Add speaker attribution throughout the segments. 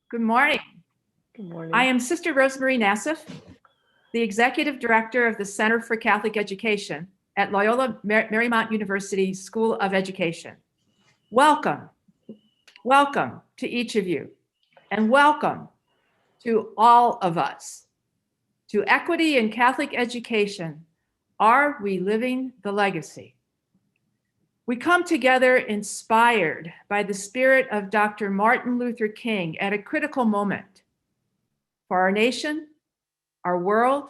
Speaker 1: Good morning.
Speaker 2: Good morning.
Speaker 1: I am Sister Rosemarie Nassif, the Executive Director of the Center for Catholic Education at Loyola Marymount University School of Education. Welcome to each of you, and welcome to all of us. To Equity in Catholic Education, are we living the legacy? We come together inspired by the spirit of Dr. Martin Luther King at a critical moment for our nation, our world,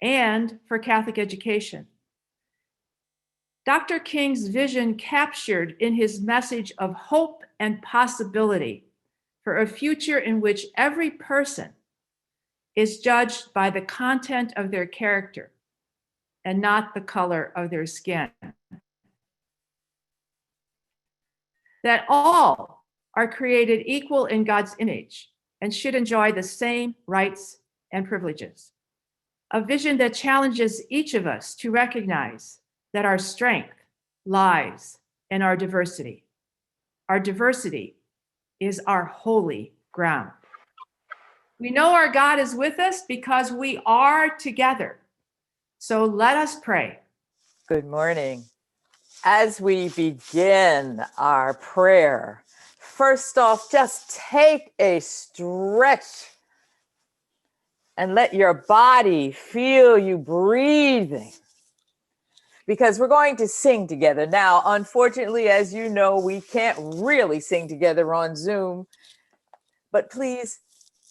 Speaker 1: and for Catholic education. Dr. King's vision captured in his message of hope and possibility for a future in which every person is judged by the content of their character and not the color of their skin. That all are created equal in God's image and should enjoy the same rights and privileges. A vision that challenges each of us to recognize that our strength lies in our diversity. Our diversity is our holy ground. We know our God is with us because we are together. So let us pray.
Speaker 2: Good morning. As we begin our prayer, first off, just take a stretch and let your body feel you breathing, because we're going to sing together. Now, unfortunately, as you know, we can't really sing together on Zoom, but please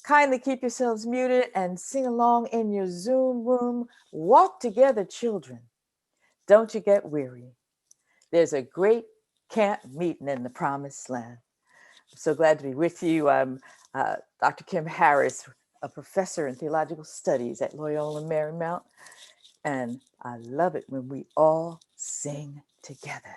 Speaker 2: kindly keep yourselves muted and sing along in your Zoom room. Walk together, children. Don't you get weary. There's a great camp meeting in the promised land. I'm so glad to be with you. I'm Dr. Kim Harris, a professor in theological studies at Loyola Marymount, and I love it when we all sing together.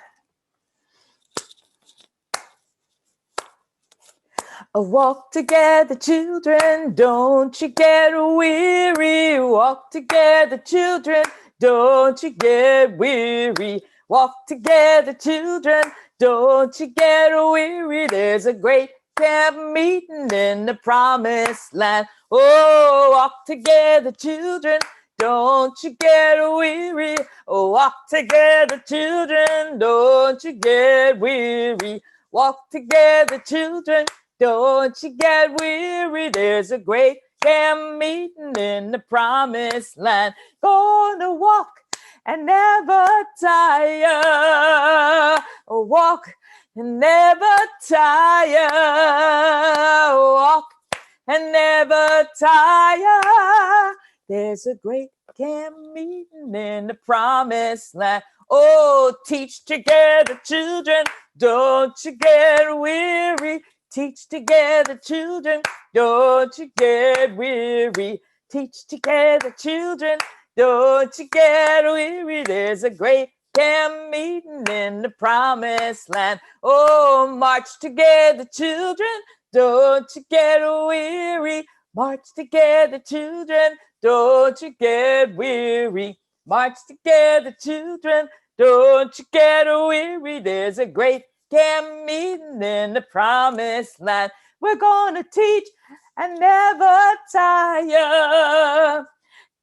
Speaker 2: Walk together, children, don't you get weary. Walk together, children, don't you get weary. Walk together, children, don't you get weary. There's a great camp meeting in the promised land. Oh, walk together, children, don't you get weary. Oh, walk together, children, don't you get weary. Walk together, children, don't you get weary. There's a great camp meeting in the promised land. Gonna walk and never tire. Walk and never tire. Walk and never tire. There's a great camp meeting in the promised land. Oh, teach together, children, don't you get weary. Teach together, children, don't you get weary. Teach together, children, don't you get weary. There's a great camp meeting in the promised land. Oh, march together, children, don't you get weary. March together, children, don't you get weary. March together, children, don't you get weary. There's a great camp meeting in the promised land. We're gonna teach and never tire.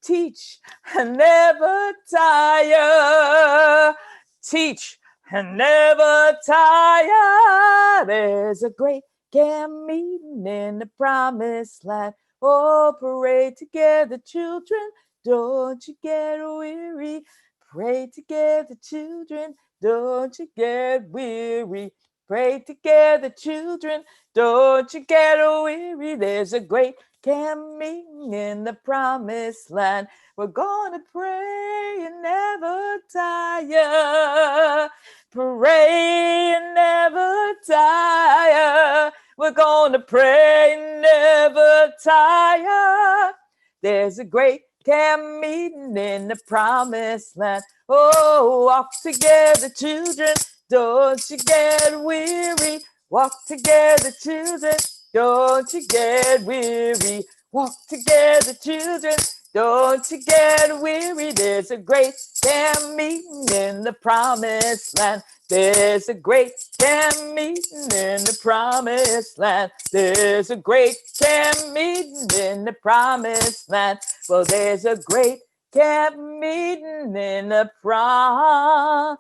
Speaker 2: Teach and never tire. Teach and never tire. There's a great camp meeting in the promised land. Oh, pray together, children, don't you get weary. Pray together, children, don't you get weary. Pray together, children, don't you get weary. There's a great camp meeting in the promised land. We're gonna pray and never tire. Pray and never tire. We're gonna pray and never tire. There's a great camp meeting in the promised land. Oh, walk together, children, don't you get weary. Walk together, children, don't you get weary. Walk together, children, don't you get weary. There's a great camp meeting in the promised land. There's a great camp meeting in the promised land. There's a great camp meeting in the promised land. Well, there's a great camp meeting in the promised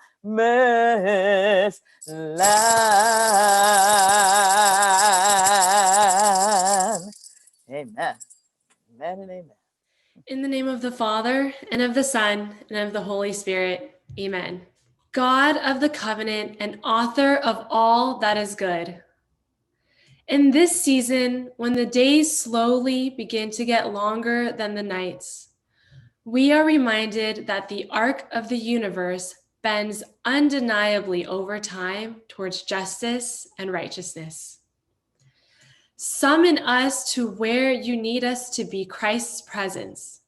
Speaker 2: land. Amen. Amen and amen.
Speaker 3: In the name of the Father, and of the Son, and of the Holy Spirit. Amen. God of the covenant and author of all that is good. In this season, when the days slowly begin to get longer than the nights, we are reminded that the arc of the universe bends undeniably over time towards justice and righteousness. Summon us to where you need us to be, Christ's presence,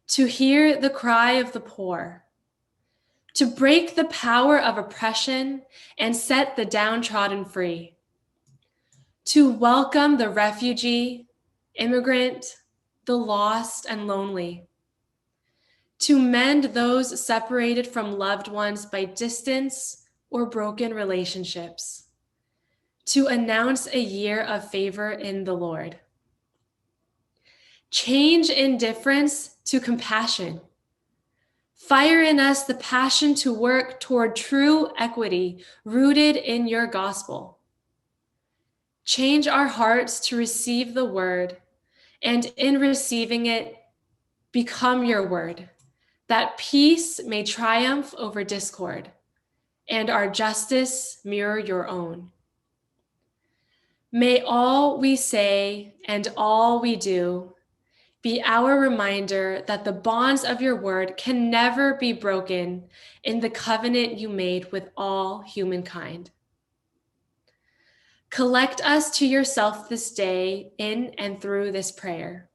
Speaker 3: to hear the cry of the poor, to break the power of oppression and set the downtrodden free, to welcome the refugee, immigrant, the lost and lonely, to mend those separated from loved ones by distance or broken relationships, to announce a year of favor in the Lord. Change indifference to compassion. Fire in us the passion to work toward true equity rooted in your gospel. Change our hearts to receive the word, and in receiving it, become your word, that peace may triumph over discord, and our justice mirror your own. May all we say and all we do be our reminder that the bonds of your word can never be broken in the covenant you made with all humankind. Collect us to yourself this day in and through this prayer.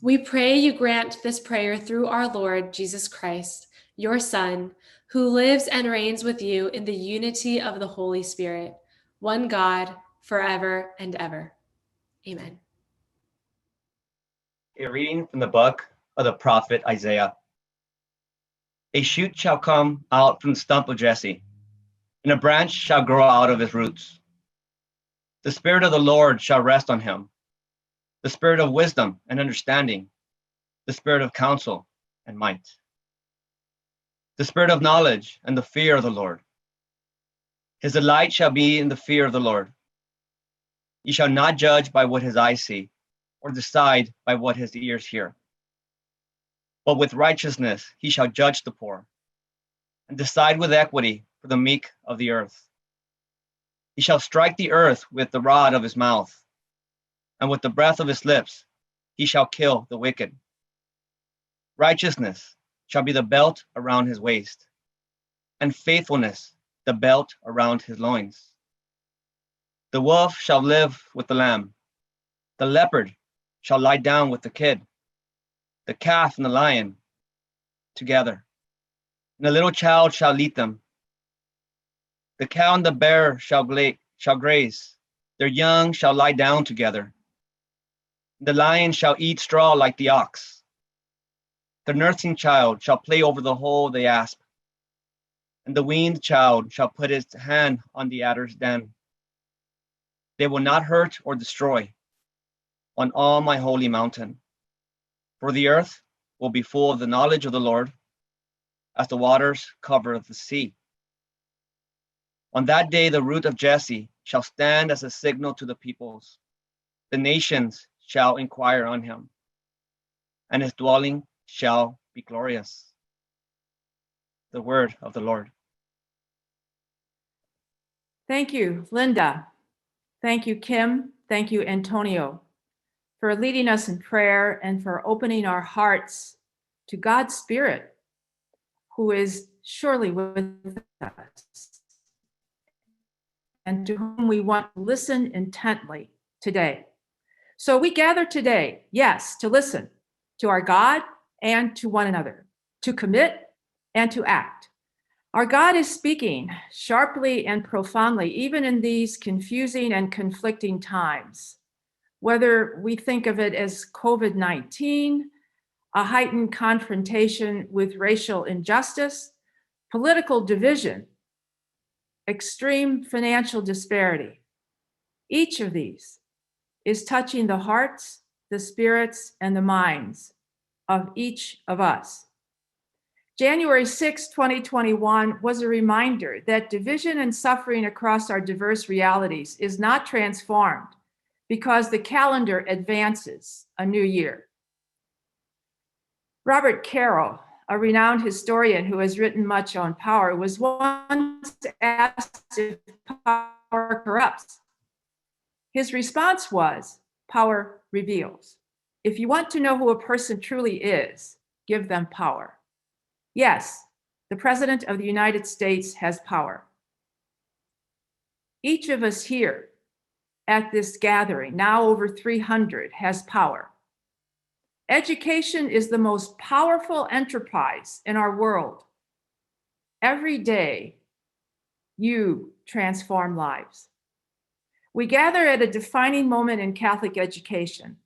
Speaker 3: We pray you grant this prayer through our Lord Jesus Christ, your Son, who lives and reigns with you in the unity of the Holy Spirit, one God, forever and ever. Amen.
Speaker 4: A reading from the book of the prophet Isaiah. A shoot shall come out from the stump of Jesse, and a branch shall grow out of his roots. The Spirit of the Lord shall rest on him, the Spirit of wisdom and understanding, the Spirit of counsel and might, the Spirit of knowledge and the fear of the Lord. His delight shall be in the fear of the Lord. He shall not judge by what his eyes see, or decide by what his ears hear. But with righteousness he shall judge the poor, and decide with equity for the meek of the earth. He shall strike the earth with the rod of his mouth, and with the breath of his lips he shall kill the wicked. Righteousness shall be the belt around his waist, and faithfulness the belt around his loins. The wolf shall live with the lamb, the leopard shall lie down with the kid, the calf and the lion together, and the little child shall lead them. The cow and the bear shall graze, their young shall lie down together. The lion shall eat straw like the ox. The nursing child shall play over the hole of the asp, and the weaned child shall put his hand on the adder's den. They will not hurt or destroy on all my holy mountain. For the earth will be full of the knowledge of the Lord, as the waters cover the sea. On that day, the root of Jesse shall stand as a signal to the peoples. The nations shall inquire on him, and his dwelling shall be glorious. The word of the Lord.
Speaker 1: Thank you, Linda. Thank you, Kim. Thank you, Antonio, for leading us in prayer and for opening our hearts to God's Spirit, who is surely with us, and to whom we want to listen intently today. So we gather today, yes, to listen to our God and to one another, to commit and to act. Our God is speaking sharply and profoundly, even in these confusing and conflicting times. Whether we think of it as COVID-19, a heightened confrontation with racial injustice, political division, extreme financial disparity. Each of these is touching the hearts, the spirits, and the minds of each of us. January 6, 2021 was a reminder that division and suffering across our diverse realities is not transformed because the calendar advances a new year. Robert Caro, a renowned historian who has written much on power, was once asked if power corrupts. His response was, power reveals. If you want to know who a person truly is, give them power. Yes, the President of the United States has power. Each of us here at this gathering, now over 300, has power. Education is the most powerful enterprise in our world. Every day, you transform lives. We gather at a defining moment in Catholic education,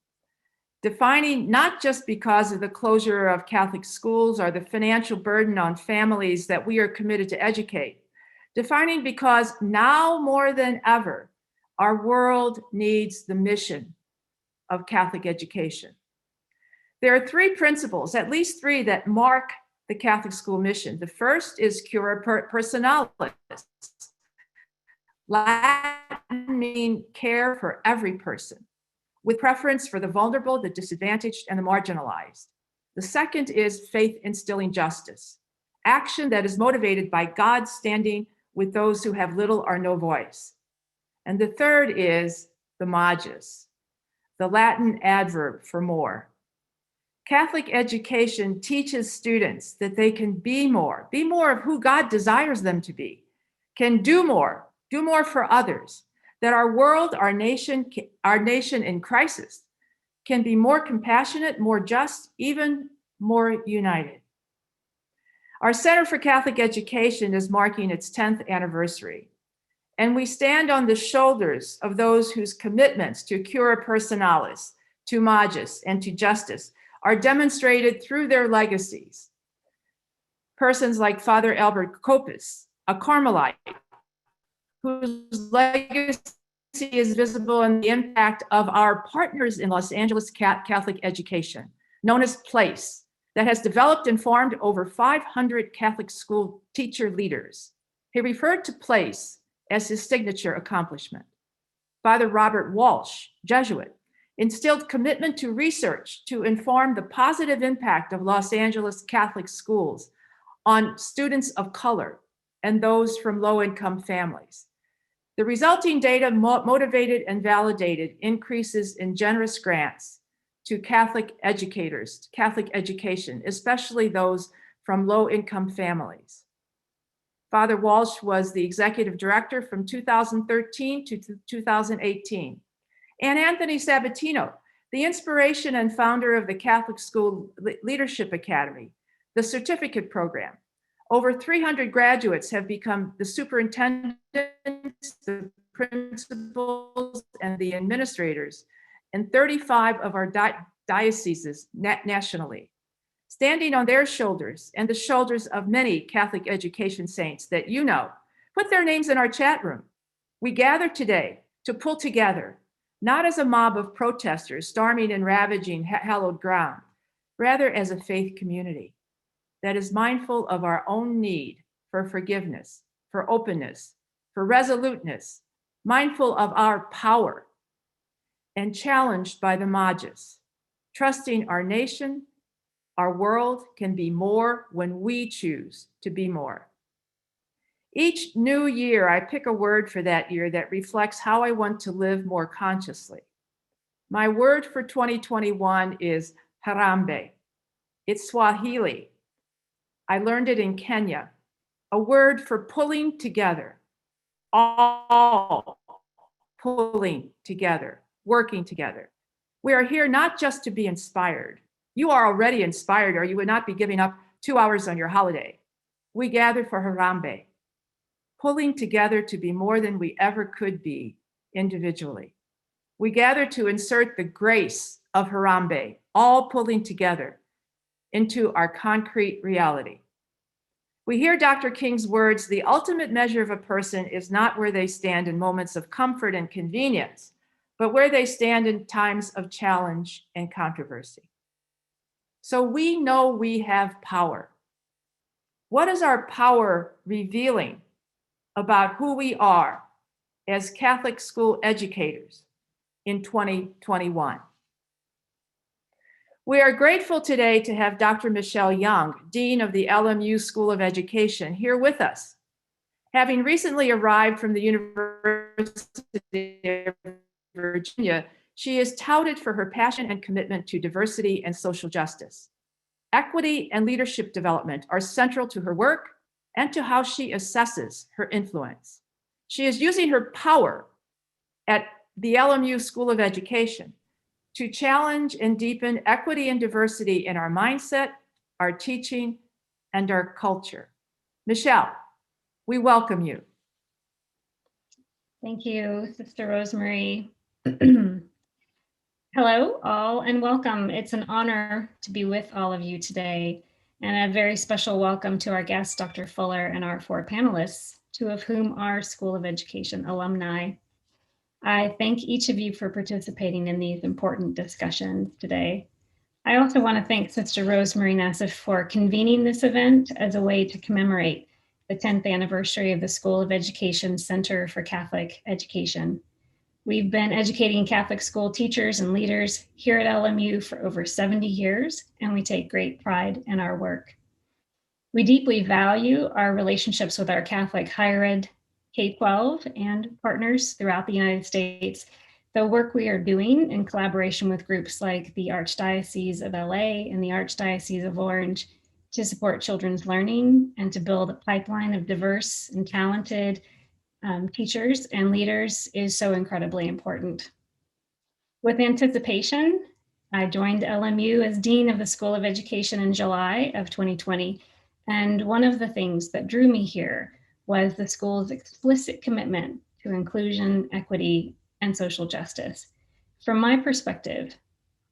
Speaker 1: defining not just because of the closure of Catholic schools or the financial burden on families that we are committed to educate, defining because now more than ever, our world needs the mission of Catholic education. There are three principles, at least three, that mark the Catholic school mission. The first is cura personalis. Latin means care for every person, with preference for the vulnerable, the disadvantaged, and the marginalized. The second is faith instilling justice, action that is motivated by God standing with those who have little or no voice. And the third is the magis, the Latin adverb for more. Catholic education teaches students that they can be more of who God desires them to be, can do more for others, that our world, our nation in crisis can be more compassionate, more just, even more united. Our Center for Catholic Education is marking its 10th anniversary, and we stand on the shoulders of those whose commitments to cura personalis, to magis, and to justice are demonstrated through their legacies. Persons like Father Albert Copus, a Carmelite, whose legacy is visible in the impact of our partners in Los Angeles Catholic education, known as PLACE, that has developed and formed over 500 Catholic school teacher leaders. He referred to PLACE as his signature accomplishment. Father Robert Walsh, Jesuit, instilled commitment to research to inform the positive impact of Los Angeles Catholic schools on students of color and those from low-income families. The resulting data motivated and validated increases in generous grants to Catholic educators, Catholic education, especially those from low-income families. Father Walsh was the executive director from 2013 to 2018. And Anthony Sabatino, the inspiration and founder of the Catholic School Leadership Academy, the certificate program. Over 300 graduates have become the superintendents, the principals, and the administrators in 35 of our dioceses nationally, standing on their shoulders and the shoulders of many Catholic education saints that you know. Put their names in our chat room. We gather today to pull together, not as a mob of protesters storming and ravaging hallowed ground, rather as a faith community that is mindful of our own need for forgiveness, for openness, for resoluteness, mindful of our power, and challenged by the magis, trusting our nation, our world can be more when we choose to be more. Each new year, I pick a word for that year that reflects how I want to live more consciously. My word for 2021 is harambe. It's Swahili. I learned it in Kenya, a word for pulling together, all pulling together, working together. We are here not just to be inspired. You are already inspired, or you would not be giving up 2 hours on your holiday. We gather for harambe, pulling together to be more than we ever could be individually. We gather to insert the grace of harambe, all pulling together into our concrete reality. We hear Dr. King's words, the ultimate measure of a person is not where they stand in moments of comfort and convenience, but where they stand in times of challenge and controversy. So we know we have power. What is our power revealing about who we are as Catholic school educators in 2021? We are grateful today to have Dr. Michelle Young, Dean of the LMU School of Education, here with us. Having recently arrived from the University of Virginia, she is touted for her passion and commitment to diversity and social justice. Equity and leadership development are central to her work and to how she assesses her influence. She is using her power at the LMU School of Education to challenge and deepen equity and diversity in our mindset, our teaching, and our culture. Michelle, we welcome you.
Speaker 5: Thank you, Sister Rosemarie. Hello, all, and welcome. It's an honor to be with all of you today, and a very special welcome to our guest, Dr. Fuller, and our 4 panelists, 2 of whom are School of Education alumni. I thank each of you for participating in these important discussions today. I also want to thank Sister Rosemarie Nassif for convening this event as a way to commemorate the 10th anniversary of the School of Education Center for Catholic Education. We've been educating Catholic school teachers and leaders here at LMU for over 70 years, and we take great pride in our work. We deeply value our relationships with our Catholic higher ed, K-12, and partners throughout the United States. The work we are doing in collaboration with groups like the Archdiocese of LA and the Archdiocese of Orange to support children's learning and to build a pipeline of diverse and talented teachers and leaders is so incredibly important. With anticipation, I joined LMU as Dean of the School of Education in July of 2020. And one of the things that drew me here was the school's explicit commitment to inclusion, equity, and social justice. From my perspective,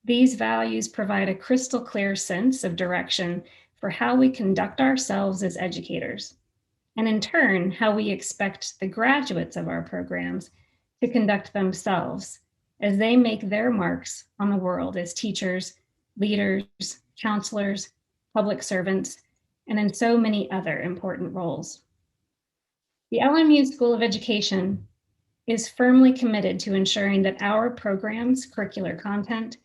Speaker 5: these values provide a crystal clear sense of direction for how we conduct ourselves as educators, and in turn, how we expect the graduates of our programs to conduct themselves as they make their marks on the world as teachers, leaders, counselors, public servants, and in so many other important roles. The LMU School of Education is firmly committed to ensuring that our programs, curricular content,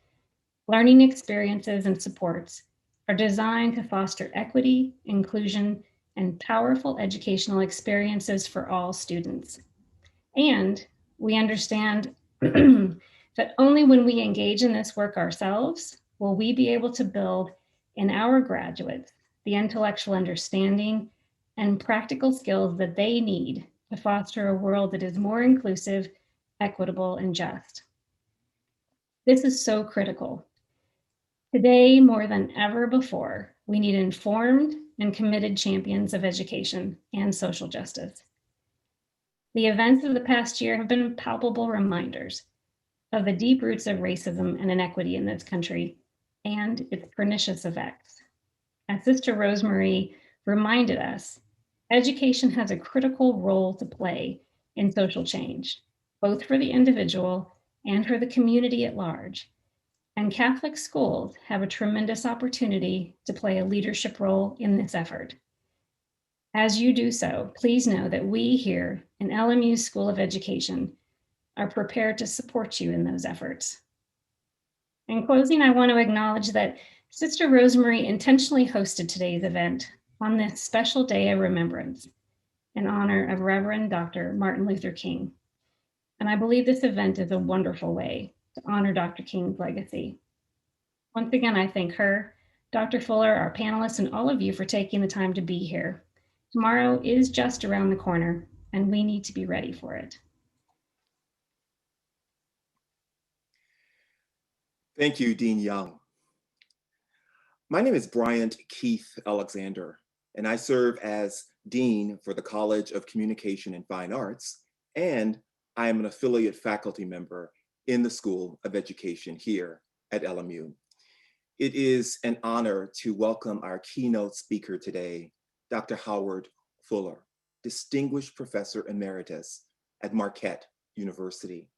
Speaker 5: learning experiences, and supports are designed to foster equity, inclusion, and powerful educational experiences for all students. And we understand that only when we engage in this work ourselves will we be able to build in our graduates the intellectual understanding and practical skills that they need to foster a world that is more inclusive, equitable, and just. This is so critical. Today, more than ever before, we need informed and committed champions of education and social justice. The events of the past year have been palpable reminders of the deep roots of racism and inequity in this country and its pernicious effects. As Sister Rosemarie reminded us, education has a critical role to play in social change, both for the individual and for the community at large. And Catholic schools have a tremendous opportunity to play a leadership role in this effort. As you do so, please know that we here in LMU School of Education are prepared to support you in those efforts. In closing, I want to acknowledge that Sister Rosemarie intentionally hosted today's event on this special day of remembrance in honor of Reverend Dr. Martin Luther King. And I believe this event is a wonderful way to honor Dr. King's legacy. Once again, I thank her, Dr. Fuller, our panelists, and all of you for taking the time to be here. Tomorrow is just around the corner, and we need to be ready for it.
Speaker 6: Thank you, Dean Young. My name is Bryant Keith Alexander, and I serve as Dean for the College of Communication and Fine Arts, and I am an affiliate faculty member in the School of Education here at LMU. It is an honor to welcome our keynote speaker today, Dr. Howard Fuller, Distinguished Professor Emeritus at Marquette University.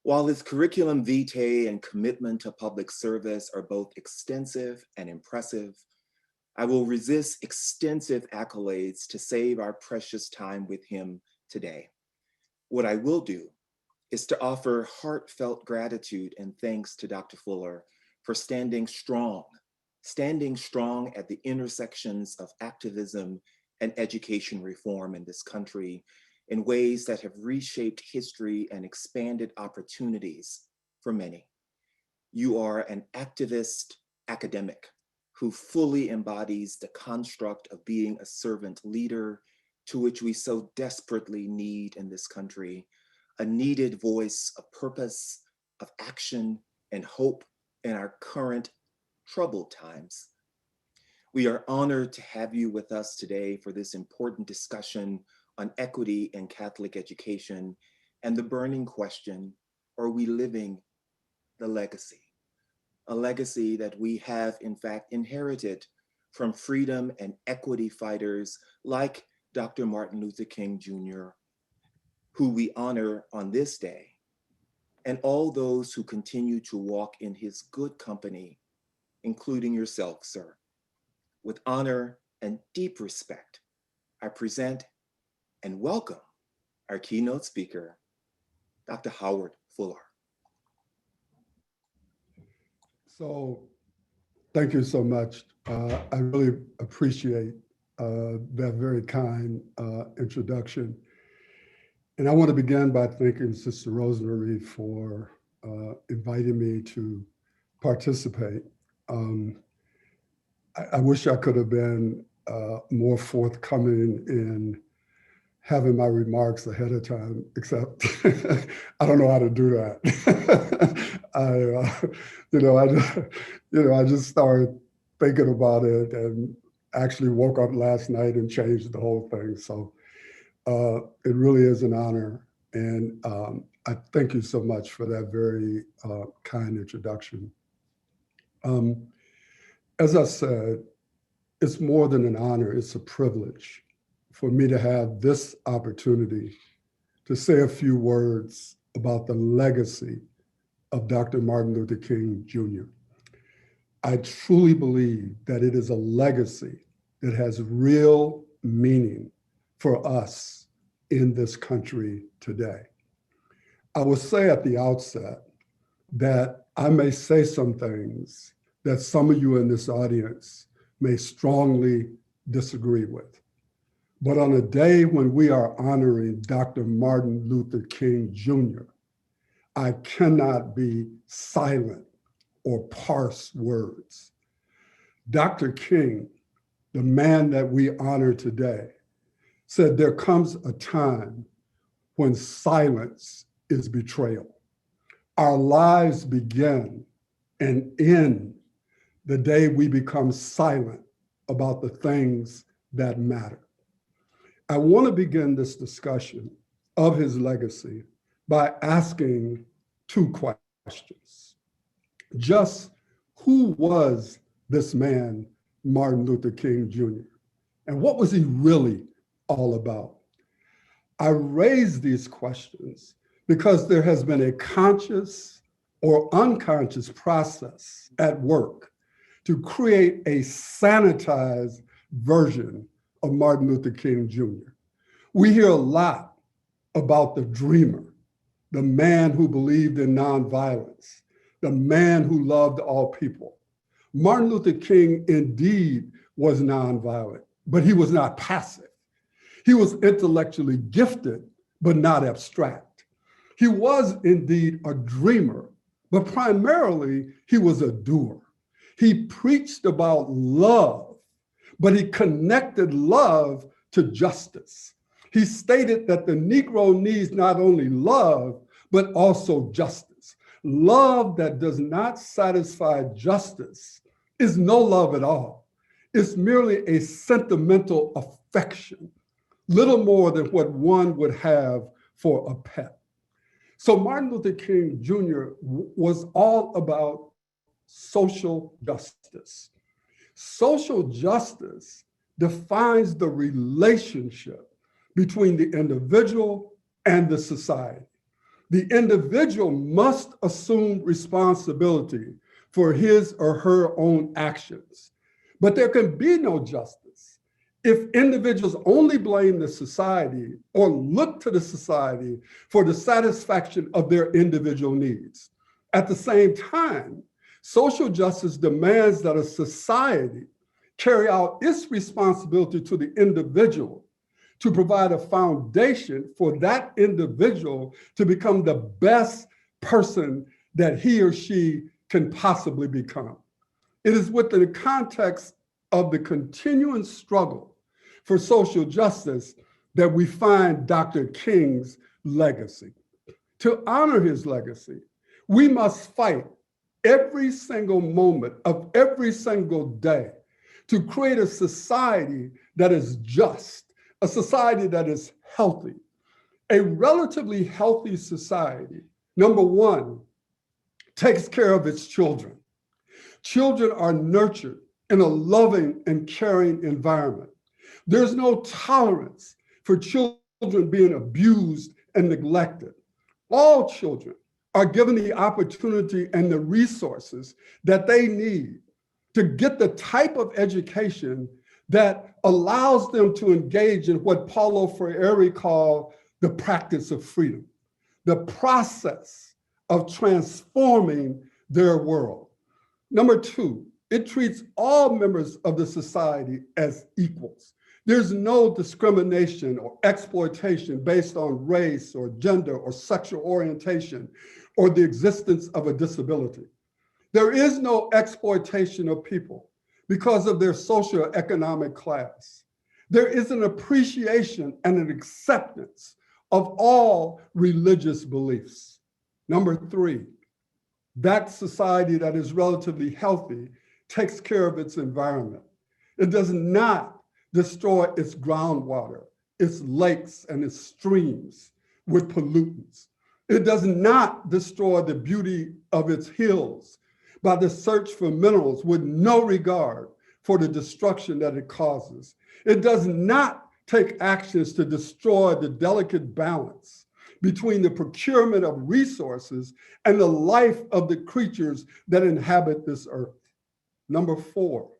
Speaker 6: While his curriculum vitae and commitment to public service are both extensive and impressive, I will resist extensive accolades to save our precious time with him today. What I will do is to offer heartfelt gratitude and thanks to Dr. Fuller for standing strong at the intersections of activism and education reform in this country in ways that have reshaped history and expanded opportunities for many. You are an activist academic who fully embodies the construct of being a servant leader, to which we so desperately need in this country, a needed voice of purpose, of action, and hope in our current troubled times. We are honored to have you with us today for this important discussion on equity in Catholic education and the burning question, are we living the legacy? A legacy that we have in fact inherited from freedom and equity fighters like Dr. Martin Luther King Jr., who we honor on this day, and all those who continue to walk in his good company, including yourself, sir. With honor and deep respect, I present and welcome our keynote speaker, Dr. Howard Fuller.
Speaker 7: So thank you so much. I really appreciate that very kind introduction. And I want to begin by thanking Sister Rosemarie for inviting me to participate. I wish I could have been more forthcoming in having my remarks ahead of time, except I don't know how to do that. I just started thinking about it and actually woke up last night and changed the whole thing. So it really is an honor. And I thank you so much for that very kind introduction. As I said, it's more than an honor, it's a privilege for me to have this opportunity to say a few words about the legacy of Dr. Martin Luther King Jr. I truly believe that it is a legacy that has real meaning for us in this country today. I will say at the outset that I may say some things that some of you in this audience may strongly disagree with. But on a day when we are honoring Dr. Martin Luther King Jr., I cannot be silent or parse words. Dr. King, the man that we honor today, said there comes a time when silence is betrayal. Our lives begin and end the day we become silent about the things that matter. I want to begin this discussion of his legacy by asking two questions. Just who was this man, Martin Luther King Jr., and what was he really all about? I raise these questions because there has been a conscious or unconscious process at work to create a sanitized version of Martin Luther King Jr. We hear a lot about the dreamer, the man who believed in nonviolence, the man who loved all people. Martin Luther King indeed was nonviolent, but he was not passive. He was intellectually gifted, but not abstract. He was indeed a dreamer, but primarily he was a doer. He preached about love, but he connected love to justice. He stated that the Negro needs not only love, but also justice. Love that does not satisfy justice is no love at all. It's merely a sentimental affection, little more than what one would have for a pet. So Martin Luther King Jr. was all about social justice. Social justice defines the relationship between the individual and the society. The individual must assume responsibility for his or her own actions. But there can be no justice if individuals only blame the society or look to the society for the satisfaction of their individual needs. At the same time, social justice demands that a society carry out its responsibility to the individual to provide a foundation for that individual to become the best person that he or she can possibly become. It is within the context of the continuing struggle for social justice that we find Dr. King's legacy. To honor his legacy, we must fight every single moment of every single day to create a society that is just, a society that is healthy. A relatively healthy society, number one, takes care of its children. Children are nurtured in a loving and caring environment. There's no tolerance for children being abused and neglected. All children are given the opportunity and the resources that they need to get the type of education that allows them to engage in what Paulo Freire called the practice of freedom, the process of transforming their world. Number two, it treats all members of the society as equals. There's no discrimination or exploitation based on race or gender or sexual orientation or the existence of a disability. There is no exploitation of people because of their socioeconomic class. There is an appreciation and an acceptance of all religious beliefs. Number three, that society that is relatively healthy takes care of its environment. It does not destroy its groundwater, its lakes and its streams with pollutants. It does not destroy the beauty of its hills by the search for minerals with no regard for the destruction that it causes. It does not take actions to destroy the delicate balance between the procurement of resources and the life of the creatures that inhabit this earth. Number four,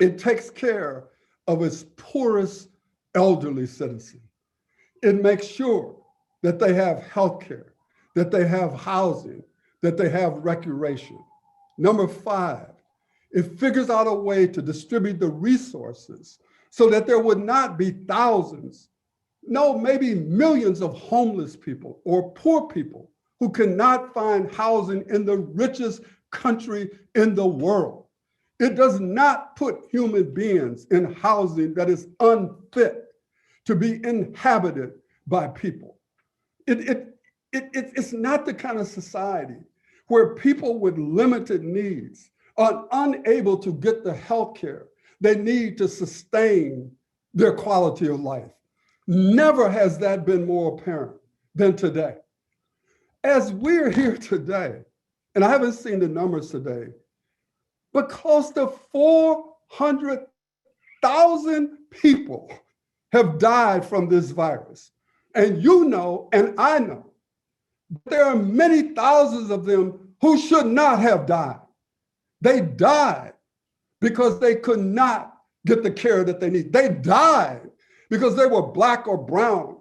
Speaker 7: it takes care of its poorest elderly citizen. It makes sure that they have healthcare, that they have housing, that they have recreation. Number five, it figures out a way to distribute the resources so that there would not be thousands, no, maybe millions of homeless people or poor people who cannot find housing in the richest country in the world. It does not put human beings in housing that is unfit to be inhabited by people. It's not the kind of society where people with limited needs are unable to get the health care they need to sustain their quality of life. Never has that been more apparent than today. As we're here today, and I haven't seen the numbers today, but close to 400,000 people have died from this virus. And you know, and I know, there are many thousands of them who should not have died. They died because they could not get the care that they need. They died because they were Black or brown.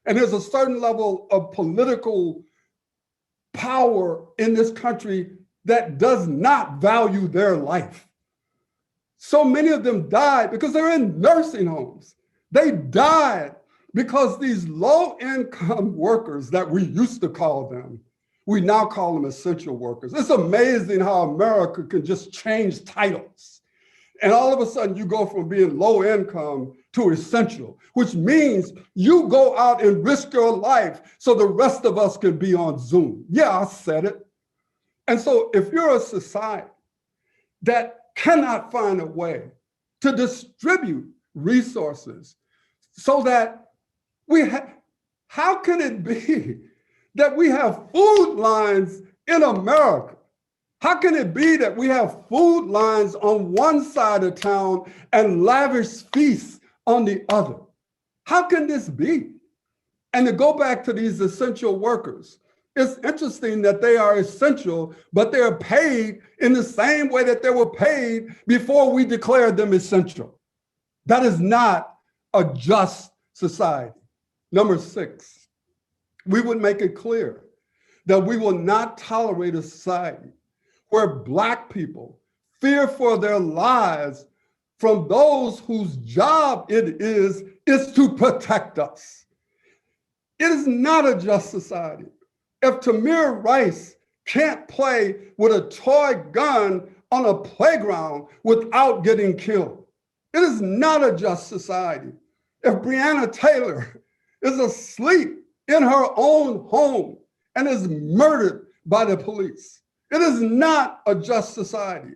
Speaker 7: And there's a certain level of political power in this country that does not value their life. So many of them died because they're in nursing homes. They died because these low-income workers that we used to call them, we now call them essential workers. It's amazing how America can just change titles. And all of a sudden you go from being low income to essential, which means you go out and risk your life so the rest of us can be on Zoom. Yeah, I said it. And so if you're a society that cannot find a way to distribute resources so that how can it be that we have food lines in America How can it be that we have food lines on one side of town and lavish feasts on the other? How can this be? And to go back to these essential workers, it's interesting that they are essential, but they are paid in the same way that they were paid before we declared them essential. That is not a just society. Number 6, we would make it clear that we will not tolerate a society where Black people fear for their lives from those whose job it is to protect us. It is not a just society. If Tamir Rice can't play with a toy gun on a playground without getting killed, it is not a just society. If Breonna Taylor is asleep in her own home and is murdered by the police, it is not a just society.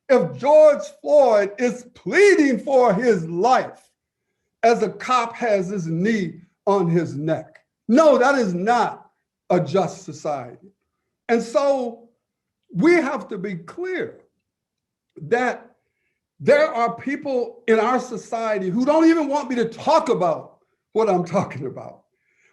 Speaker 7: If George Floyd is pleading for his life as a cop has his knee on his neck, no, that is not a just society. And so we have to be clear that there are people in our society who don't even want me to talk about what I'm talking about,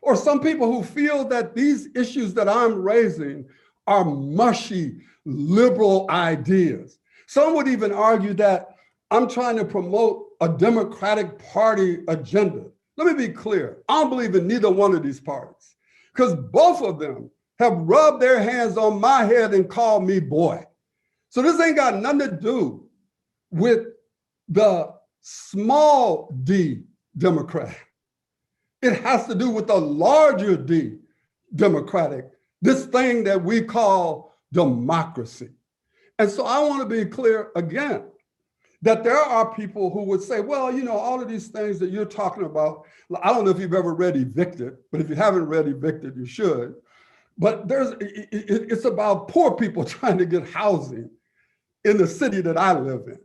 Speaker 7: or some people who feel that these issues that I'm raising are mushy liberal ideas. Some would even argue that I'm trying to promote a Democratic Party agenda. Let me be clear. I don't believe in neither one of these parties, because both of them have rubbed their hands on my head and called me boy. So this ain't got nothing to do with the small d Democratic. It has to do with the larger D Democratic, this thing that we call democracy. And so I want to be clear again that there are people who would say, well, you know, all of these things that you're talking about, I don't know if you've ever read Evicted, but if you haven't read Evicted, you should. But it's about poor people trying to get housing in the city that I live in.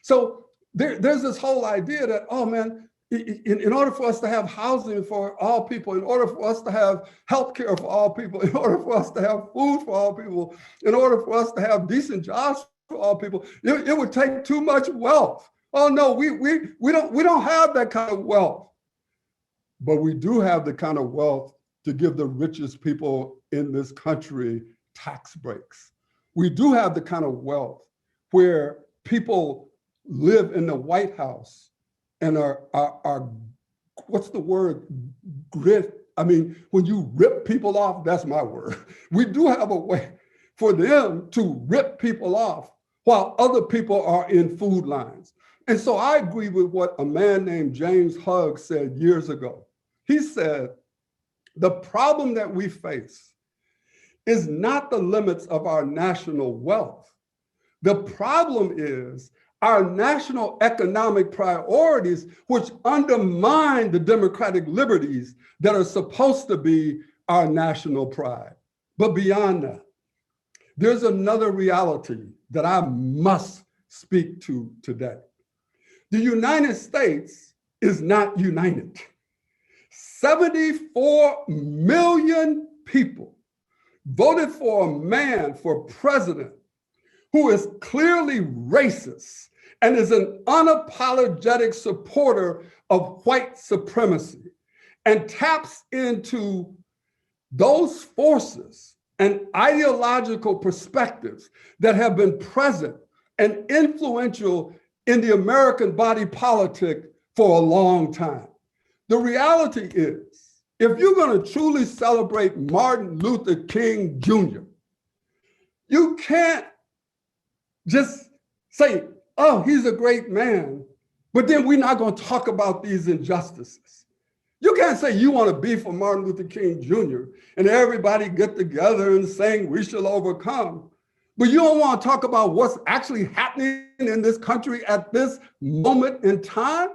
Speaker 7: So there's this whole idea that, oh man, in order for us to have housing for all people, in order for us to have healthcare for all people, in order for us to have food for all people, in order for us to have decent jobs for all people, it would take too much wealth. Oh no, we don't have that kind of wealth. But we do have the kind of wealth to give the richest people in this country tax breaks. We do have the kind of wealth where people live in the White House and are what's the word, grit? I mean, when you rip people off, that's my word. We do have a way for them to rip people off while other people are in food lines. And so I agree with what a man named James Hugg said years ago. He said, the problem that we face is not the limits of our national wealth. The problem is our national economic priorities, which undermine the democratic liberties that are supposed to be our national pride. But beyond that, there's another reality that I must speak to today. The United States is not united. 74 million people voted for a man for president who is clearly racist and is an unapologetic supporter of white supremacy and taps into those forces and ideological perspectives that have been present and influential in the American body politic for a long time. The reality is, if you're going to truly celebrate Martin Luther King Jr., you can't just say, oh, he's a great man, but then we're not going to talk about these injustices. You can't say you want to be for Martin Luther King Jr. and everybody get together and sing "We Shall Overcome," but you don't want to talk about what's actually happening in this country at this moment in time.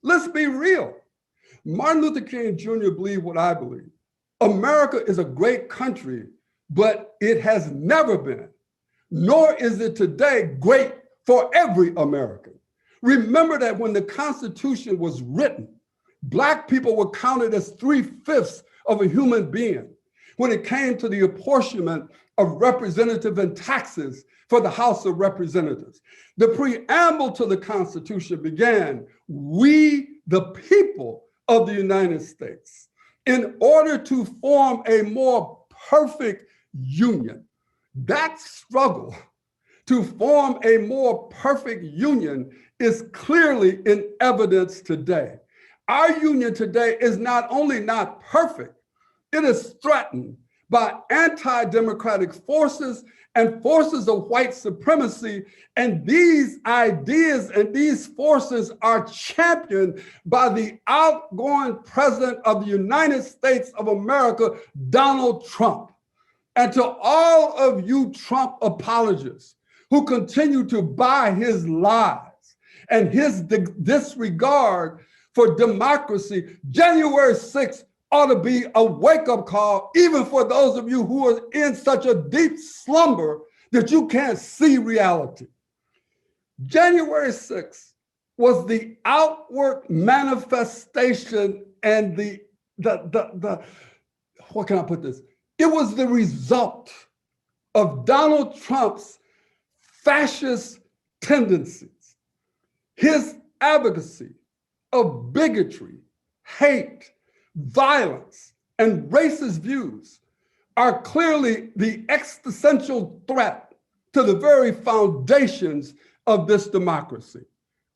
Speaker 7: Let's be real. Martin Luther King Jr. believed what I believe. America is a great country, but it has never been, nor is it today, great for every American. Remember that when the Constitution was written, Black people were counted as 3/5 of a human being. when it came to the apportionment of representative and taxes for the House of Representatives. The preamble to the Constitution began, "We, the people of the United States, in order to form a more perfect union." That struggle to form a more perfect union is clearly in evidence today. Our union today is not only not perfect, it is threatened by anti-democratic forces and forces of white supremacy. And these ideas and these forces are championed by the outgoing president of the United States of America, Donald Trump. And to all of you Trump apologists who continue to buy his lies and his disregard for democracy, January 6th ought to be a wake-up call, even for those of you who are in such a deep slumber that you can't see reality. January 6th was the outward manifestation and the what can I put this? It was the result of Donald Trump's fascist tendencies, his advocacy of bigotry, hate, violence, and racist views are clearly the existential threat to the very foundations of this democracy.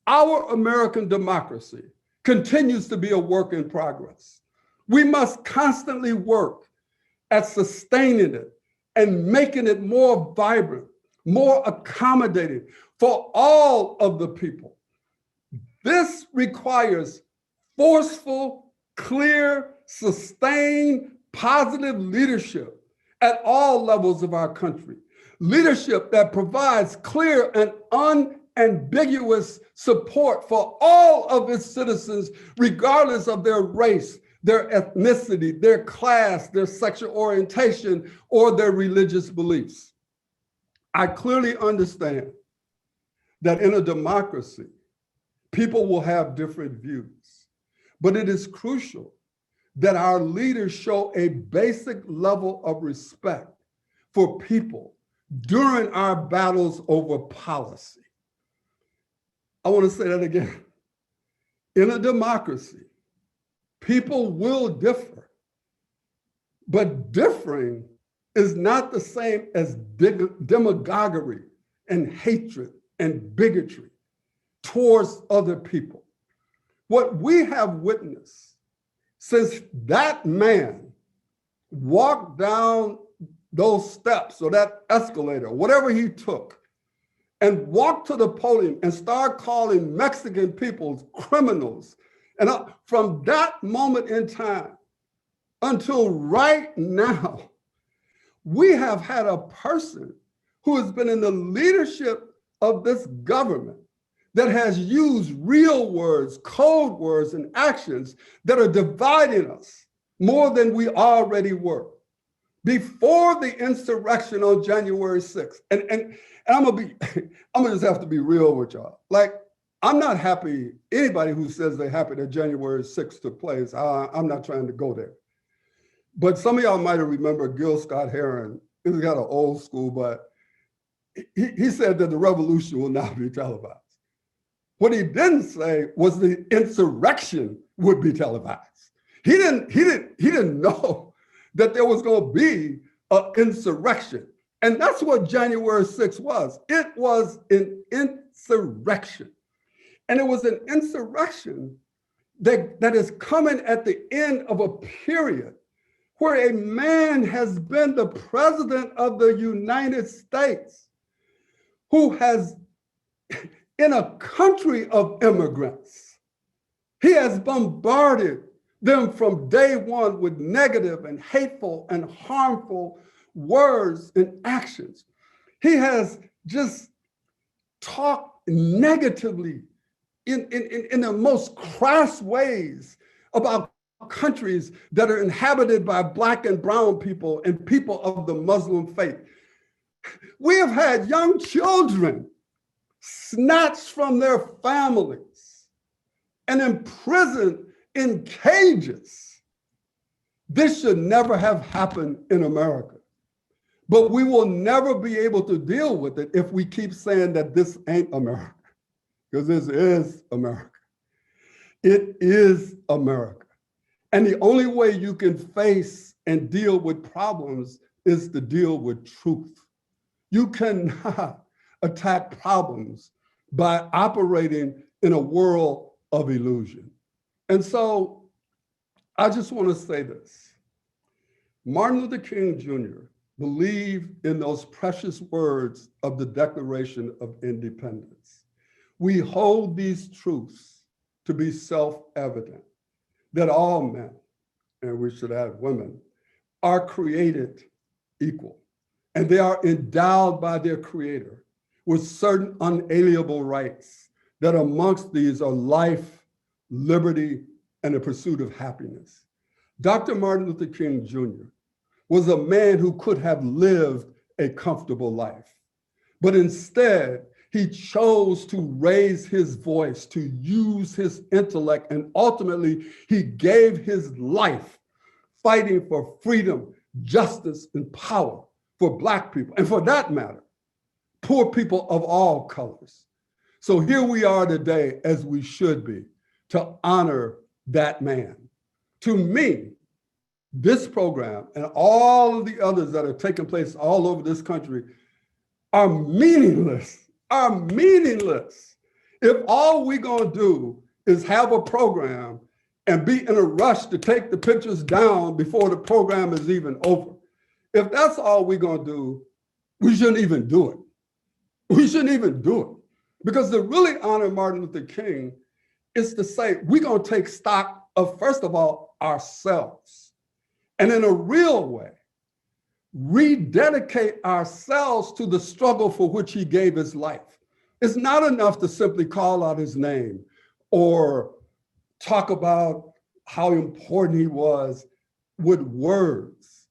Speaker 7: Our American democracy continues to be a work in progress. We must constantly work at sustaining it and making it more vibrant, more accommodating for all of the people. This requires forceful, clear, sustained, positive leadership at all levels of our country. Leadership that provides clear and unambiguous support for all of its citizens, regardless of their race, their ethnicity, their class, their sexual orientation, or their religious beliefs. I clearly understand that in a democracy, people will have different views, but it is crucial that our leaders show a basic level of respect for people during our battles over policy. I want to say that again. In a democracy, people will differ, but differing is not the same as demagoguery and hatred and bigotry towards other people. What we have witnessed since that man walked down those steps or that escalator, whatever he took, and walked to the podium and started calling Mexican people criminals. And from that moment in time until right now, we have had a person who has been in the leadership of this government that has used real words, code words, and actions that are dividing us more than we already were. Before the insurrection on January 6th, and I'm gonna just have to be real with y'all. Like, I'm not happy, anybody who says they're happy that January 6th took place, I'm not trying to go there. But some of y'all might have remembered Gil Scott-Heron. He's got an old school, but he said that the revolution will not be televised. What he didn't say was the insurrection would be televised. He didn't know that there was going to be an insurrection. And that's what January 6th was. It was an insurrection. And it was an insurrection that is coming at the end of a period where a man has been the president of the United States, who has, in a country of immigrants, he has bombarded them from day one with negative and hateful and harmful words and actions. He has just talked negatively in the most crass ways about countries that are inhabited by Black and brown people and people of the Muslim faith. We have had young children snatched from their families and imprisoned in cages This should never have happened in America. But we will never be able to deal with it if we keep saying that this ain't America, because this is America. It is America. And the only way you can face and deal with problems is to deal with truth. You cannot attack problems by operating in a world of illusion. And so I just want to say this. Martin Luther King Jr. believed in those precious words of the Declaration of Independence. We hold these truths to be self-evident, that all men, and we should add women, are created equal, and they are endowed by their Creator with certain unalienable rights, that amongst these are life, liberty, and the pursuit of happiness. Dr. Martin Luther King Jr. was a man who could have lived a comfortable life, but instead he chose to raise his voice, to use his intellect, and ultimately he gave his life fighting for freedom, justice, and power for Black people, and for that matter, poor people of all colors. So here we are today, as we should be, to honor that man. To me, this program and all of the others that are taking place all over this country are meaningless, if all we're gonna do is have a program and be in a rush to take the pictures down before the program is even over. If that's all we're gonna do, we shouldn't even do it. We shouldn't even do it. Because to really honor Martin Luther King is to say, we're gonna take stock of, first of all, ourselves. And in a real way, rededicate ourselves to the struggle for which he gave his life. It's not enough to simply call out his name or talk about how important he was with words.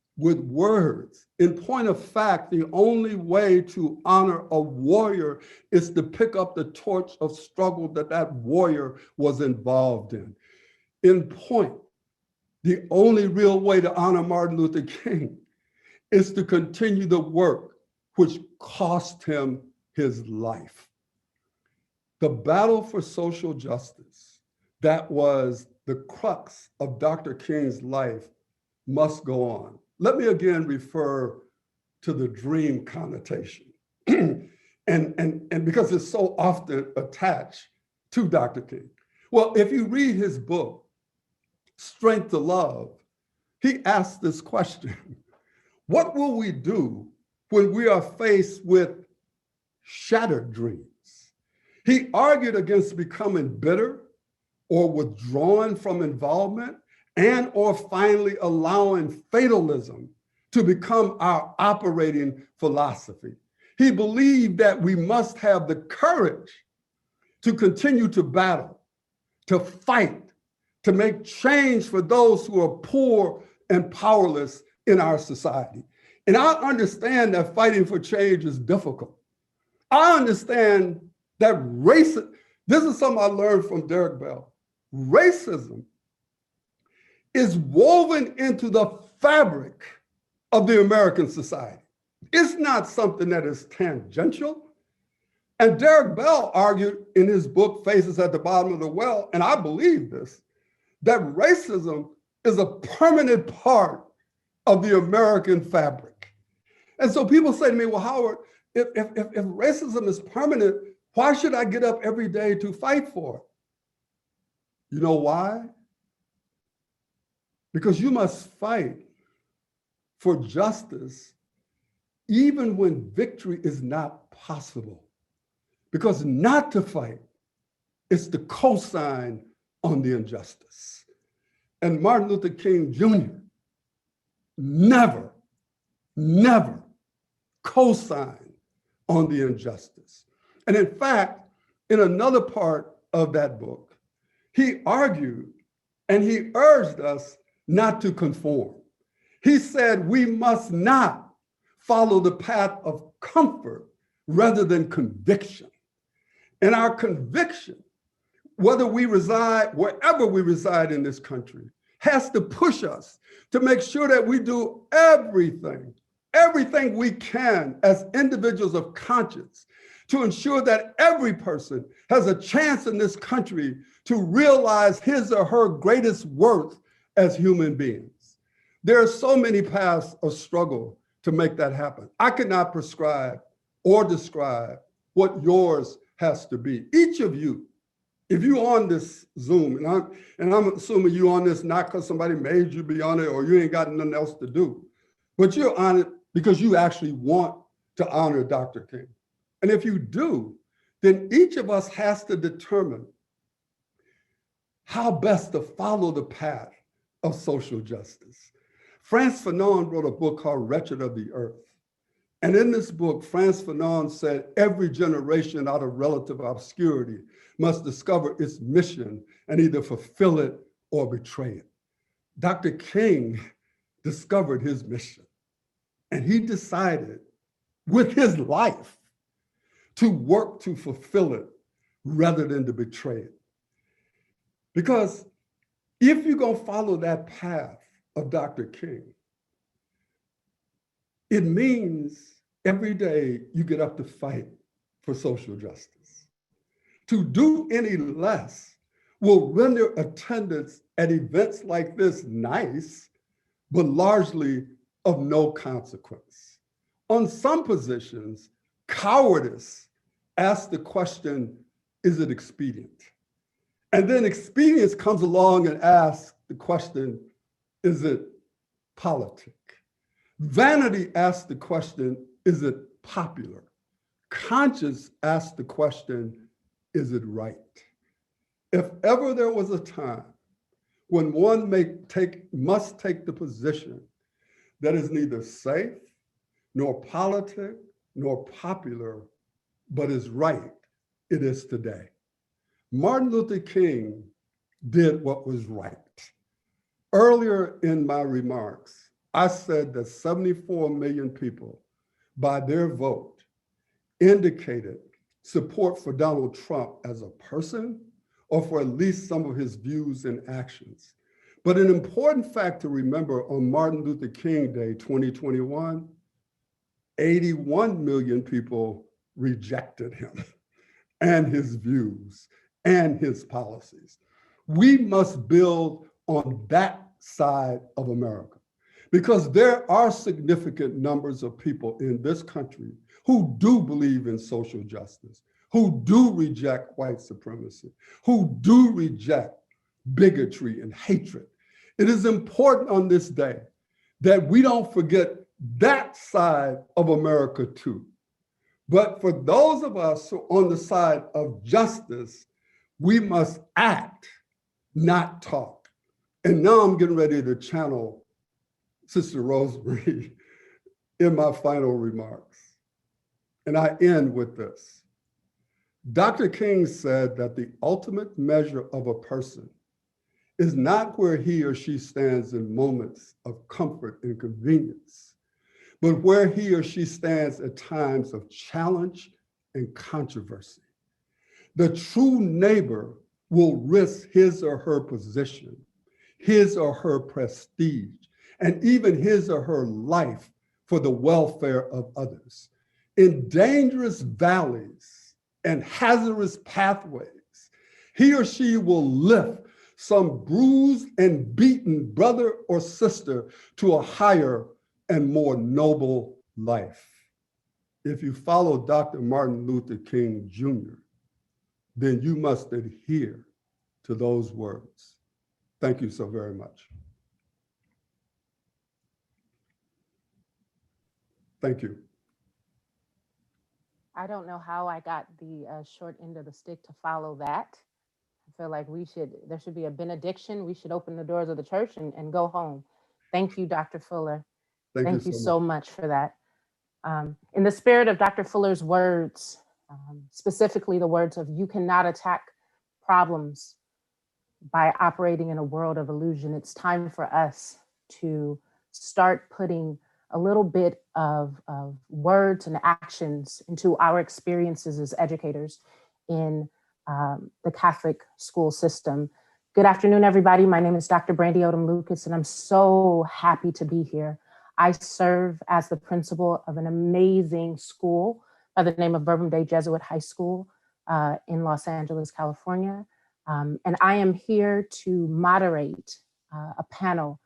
Speaker 7: In point of fact, the only way to honor a warrior is to pick up the torch of struggle that that warrior was involved in. In point, the only real way to honor Martin Luther King is to continue the work which cost him his life. The battle for social justice, that was the crux of Dr. King's life, must go on. Let me again refer to the dream connotation, and because it's so often attached to Dr. King. Well, if you read his book, Strength to Love, he asked this question: what will we do when we are faced with shattered dreams? He argued against becoming bitter or withdrawing from involvement and or finally allowing fatalism to become our operating philosophy. He believed that we must have the courage to continue to battle, to fight, to make change for those who are poor and powerless in our society. And I understand that fighting for change is difficult. I understand that this is something I learned from Derek Bell. Racism is woven into the fabric of the American society. It's not something that is tangential. And Derek Bell argued in his book, Faces at the Bottom of the Well, and I believe this, that racism is a permanent part of the American fabric. And so people say to me, well, Howard, if racism is permanent, why should I get up every day to fight for it? You know why? Because you must fight for justice even when victory is not possible. Because not to fight is to co-sign on the injustice. And Martin Luther King Jr. never co-signed on the injustice. And in fact, in another part of that book, he argued and he urged us not to conform. He said we must not follow the path of comfort rather than conviction. And our conviction, wherever we reside in this country, has to push us to make sure that we do everything we can as individuals of conscience to ensure that every person has a chance in this country to realize his or her greatest worth as human beings. There are so many paths of struggle to make that happen. I could not prescribe or describe what yours has to be. Each of you, if you're on this Zoom, and I'm assuming you're on this not because somebody made you be on it or you ain't got nothing else to do, but you're on it because you actually want to honor Dr. King. And if you do, then each of us has to determine how best to follow the path of social justice. Frantz Fanon wrote a book called Wretched of the Earth. And in this book, Frantz Fanon said every generation out of relative obscurity must discover its mission and either fulfill it or betray it. Dr. King discovered his mission, and he decided with his life to work to fulfill it rather than to betray it. Because if you're gonna follow that path of Dr. King, it means every day you get up to fight for social justice. To do any less will render attendance at events like this nice, but largely of no consequence. On some positions, cowardice asks the question, is it expedient? And then expedience comes along and asks the question, is it politic? Vanity asks the question, is it popular? Conscience asks the question, is it right? If ever there was a time when one must take the position that is neither safe, nor politic, nor popular, but is right, it is today. Martin Luther King did what was right. Earlier in my remarks, I said that 74 million people, by their vote, indicated support for Donald Trump as a person or for at least some of his views and actions. But an important fact to remember on Martin Luther King Day 2021, 81 million people rejected him and his views and his policies. We must build on that side of America because there are significant numbers of people in this country who do believe in social justice, who do reject white supremacy, who do reject bigotry and hatred. It is important on this day that we don't forget that side of America too. But for those of us who are on the side of justice, we must act, not talk. And now I'm getting ready to channel Sister Rosemarie in my final remarks. And I end with this. Dr. King said that the ultimate measure of a person is not where he or she stands in moments of comfort and convenience, but where he or she stands at times of challenge and controversy. The true neighbor will risk his or her position, his or her prestige, and even his or her life for the welfare of others. In dangerous valleys and hazardous pathways, he or she will lift some bruised and beaten brother or sister to a higher and more noble life. If you follow Dr. Martin Luther King Jr., then you must adhere to those words. Thank you so very much. Thank you.
Speaker 2: I don't know how I got the short end of the stick to follow that. I feel like there should be a benediction. We should open the doors of the church and go home. Thank you, Dr. Fuller. Thank you so much for that. In the spirit of Dr. Fuller's words, specifically the words of you cannot attack problems by operating in a world of illusion, it's time for us to start putting a little bit of words and actions into our experiences as educators in the Catholic school system.
Speaker 8: Good afternoon, everybody. My name is Dr. Brandy Odom Lucas, and I'm so happy to be here. I serve as the principal of an amazing school by the name of Bourbon Day Jesuit High School in Los Angeles, California. And I am here to moderate a panel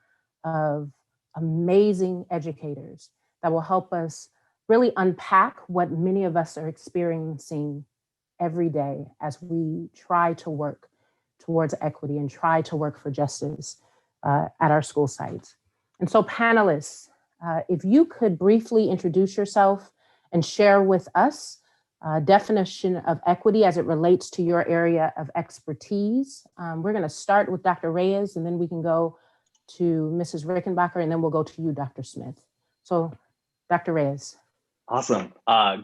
Speaker 8: of amazing educators that will help us really unpack what many of us are experiencing every day as we try to work towards equity and try to work for justice at our school sites. And so panelists, if you could briefly introduce yourself and share with us a definition of equity as it relates to your area of expertise. We're gonna start with Dr. Reyes, and then we can go to Mrs. Rickenbacker, and then we'll go to you, Dr. Smith. So Dr. Reyes.
Speaker 9: Awesome.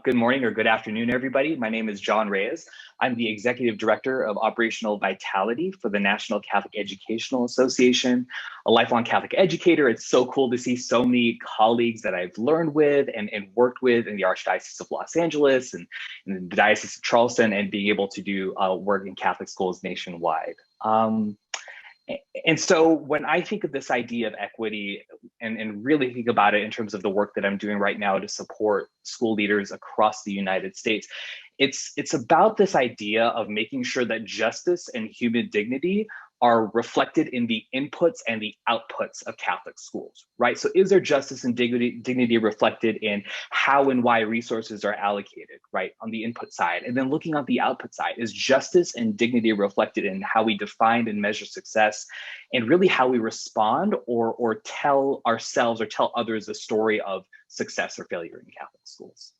Speaker 9: Good morning or good afternoon, everybody. My name is John Reyes. I'm the Executive Director of Operational Vitality for the National Catholic Educational Association, a lifelong Catholic educator. It's so cool to see so many colleagues that I've learned with and worked with in the Archdiocese of Los Angeles and in the Diocese of Charleston, and being able to do work in Catholic schools nationwide. And so when I think of this idea of equity and really think about it in terms of the work that I'm doing right now to support school leaders across the United States, it's about this idea of making sure that justice and human dignity are reflected in the inputs and the outputs of Catholic schools, right? So is there justice and dignity reflected in how and why resources are allocated, right, on the input side? And then looking at the output side, is justice and dignity reflected in how we define and measure success, and really how we respond or tell ourselves or tell others the story of success or failure in Catholic schools?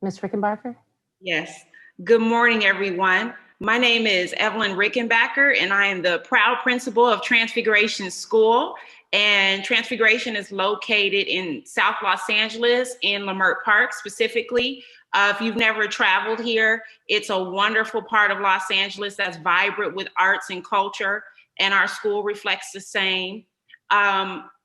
Speaker 8: Ms. Rickenbacker?
Speaker 10: Yes. Good morning, everyone. My name is Evelyn Rickenbacker, and I am the proud principal of Transfiguration School. And Transfiguration is located in South Los Angeles in Leimert Park specifically. If you've never traveled here, it's a wonderful part of Los Angeles that's vibrant with arts and culture, and our school reflects the same.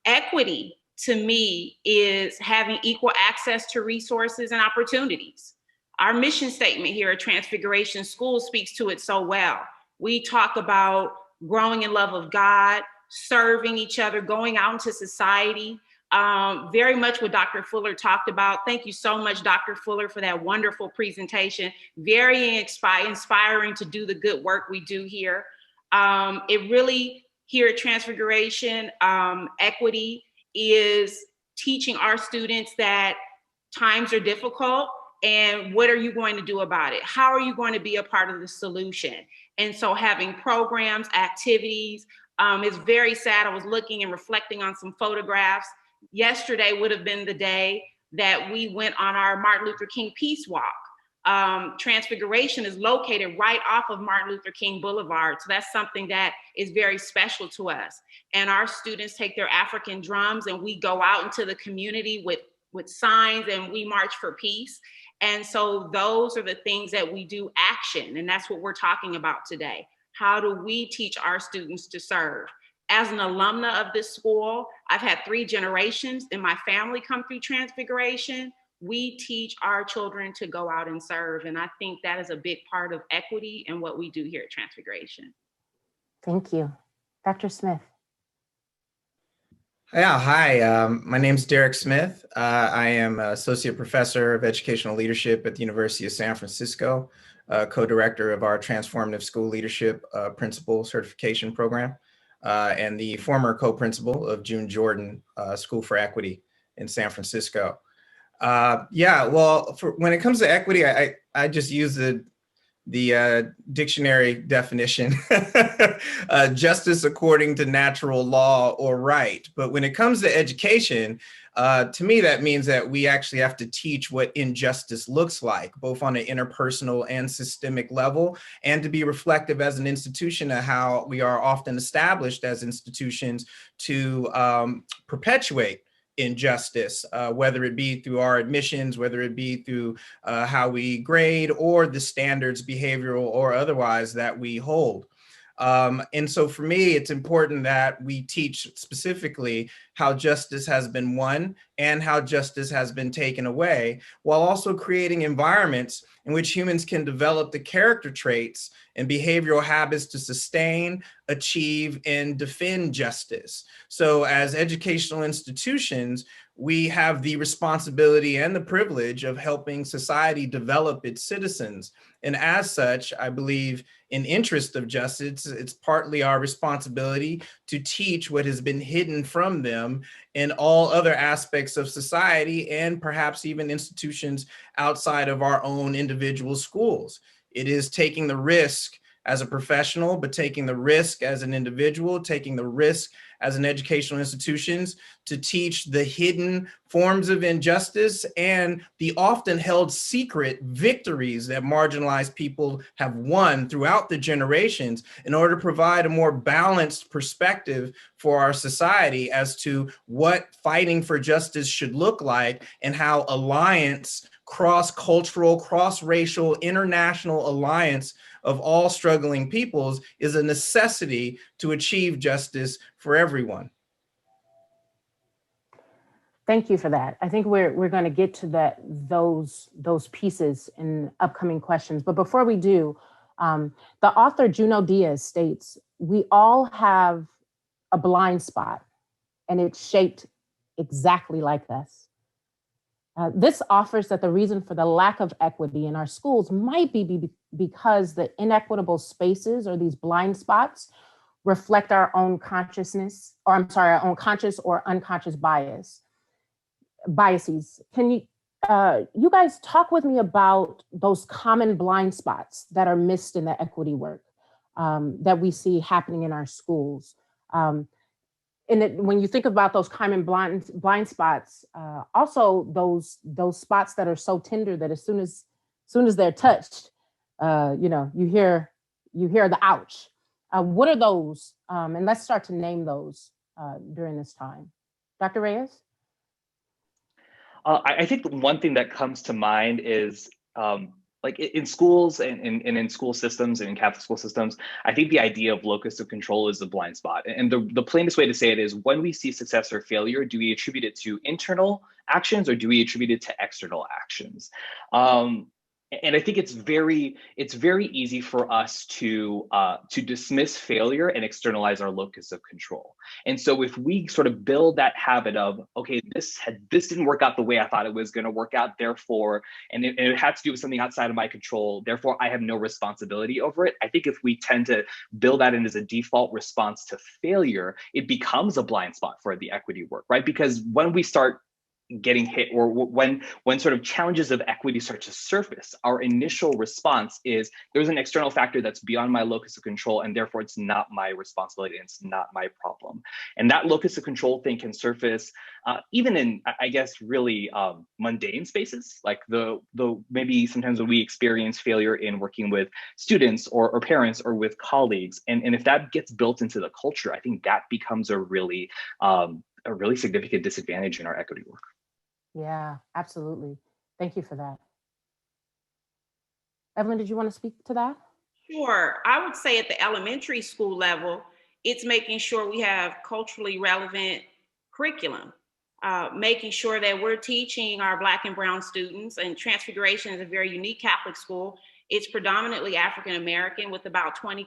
Speaker 10: Equity, to me, is having equal access to resources and opportunities. Our mission statement here at Transfiguration School speaks to it so well. We talk about growing in love of God, serving each other, going out into society, very much what Dr. Fuller talked about. Thank you so much, Dr. Fuller, for that wonderful presentation. Very inspiring to do the good work we do here. It really, here at Transfiguration, equity is teaching our students that times are difficult, and what are you going to do about it? How are you going to be a part of the solution? And so having programs, activities, is very sad. I was looking and reflecting on some photographs. Yesterday would have been the day that we went on our Martin Luther King Peace Walk. Transfiguration is located right off of Martin Luther King Boulevard. So that's something that is very special to us. And our students take their African drums, and we go out into the community with signs, and we march for peace. And so those are the things that we do action, and that's what we're talking about today. How do we teach our students to serve? As an alumna of this school, I've had 3 generations in my family come through Transfiguration. We teach our children to go out and serve, and I think that is a big part of equity and what we do here at Transfiguration.
Speaker 8: Thank you. Dr. Smith.
Speaker 11: Yeah, hi, my name's Derek Smith. I am Associate Professor of Educational Leadership at the University of San Francisco, co-director of our Transformative School Leadership Principal Certification Program, and the former co-principal of June Jordan School for Equity in San Francisco. Yeah, well, when it comes to equity, I just use the dictionary definition, justice according to natural law or right. But when it comes to education, to me, that means that we actually have to teach what injustice looks like, both on an interpersonal and systemic level, and to be reflective as an institution of how we are often established as institutions to perpetuate injustice, whether it be through our admissions, whether it be through how we grade, or the standards, behavioral or otherwise, that we hold. And so for me, it's important that we teach specifically how justice has been won and how justice has been taken away, while also creating environments in which humans can develop the character traits and behavioral habits to sustain, achieve, and defend justice. So as educational institutions, we have the responsibility and the privilege of helping society develop its citizens. And as such, I believe in interest of justice, it's partly our responsibility to teach what has been hidden from them in all other aspects of society and perhaps even institutions outside of our own individual schools. It is taking the risk as a professional, but taking the risk as an individual, taking the risk as an educational institutions to teach the hidden forms of injustice and the often held secret victories that marginalized people have won throughout the generations in order to provide a more balanced perspective for our society as to what fighting for justice should look like and how alliance, cross-cultural, cross-racial, international alliance of all struggling peoples is a necessity to achieve justice for everyone.
Speaker 8: Thank you for that. I think we're going to get to those pieces in upcoming questions. But before we do, the author Juno Diaz states, "We all have a blind spot, and it's shaped exactly like this." This offers that the reason for the lack of equity in our schools might be because the inequitable spaces or these blind spots reflect our own consciousness, or I'm sorry, our own conscious or unconscious biases. Can you guys talk with me about those common blind spots that are missed in the equity work that we see happening in our schools? When you think about those common blind spots, also those spots that are so tender that as soon as they're touched, you hear the ouch. What are those? And let's start to name those during this time. Dr. Reyes?
Speaker 9: I think the one thing that comes to mind is like in schools and in school systems and in Catholic school systems, I think the idea of locus of control is the blind spot. And the plainest way to say it is, when we see success or failure, do we attribute it to internal actions or do we attribute it to external actions? And I think it's very easy for us to dismiss failure and externalize our locus of control. And so if we sort of build that habit of, okay, this didn't work out the way I thought it was going to work out, therefore, and it had to do with something outside of my control, therefore I have no responsibility over it. I think if we tend to build that in as a default response to failure, it becomes a blind spot for the equity work, right? Because when we start getting hit, or when sort of challenges of equity start to surface, our initial response is there's an external factor that's beyond my locus of control, and therefore it's not my responsibility and it's not my problem. And that locus of control thing can surface even in, I guess, really mundane spaces, like the maybe sometimes when we experience failure in working with students or parents or with colleagues, and if that gets built into the culture, I think that becomes a really significant disadvantage in our equity work.
Speaker 8: Yeah, absolutely. Thank you for that. Evelyn, did you want to speak to that?
Speaker 10: Sure. I would say at the elementary school level, it's making sure we have culturally relevant curriculum, making sure that we're teaching our Black and Brown students, and Transfiguration is a very unique Catholic school. It's predominantly African-American with about 20%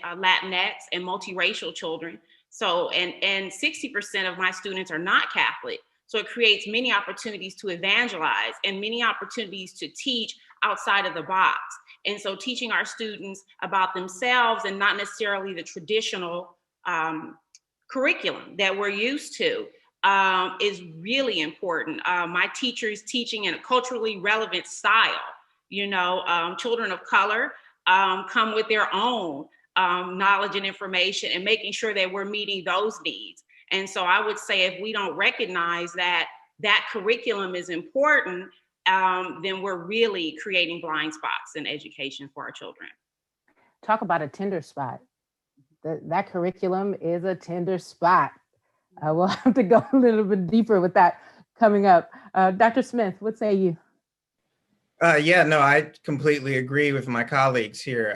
Speaker 10: Latinx and multiracial children. So, and 60% of my students are not Catholic. So it creates many opportunities to evangelize and many opportunities to teach outside of the box. And so teaching our students about themselves and not necessarily the traditional curriculum that we're used to is really important. My teacher is teaching in a culturally relevant style. Children of color come with their own knowledge and information, and making sure that we're meeting those needs. And so I would say if we don't recognize that curriculum is important, then we're really creating blind spots in education for our children.
Speaker 8: Talk about a tender spot. That curriculum is a tender spot. We'll have to go a little bit deeper with that coming up. Dr. Smith, what say you?
Speaker 11: I completely agree with my colleagues here.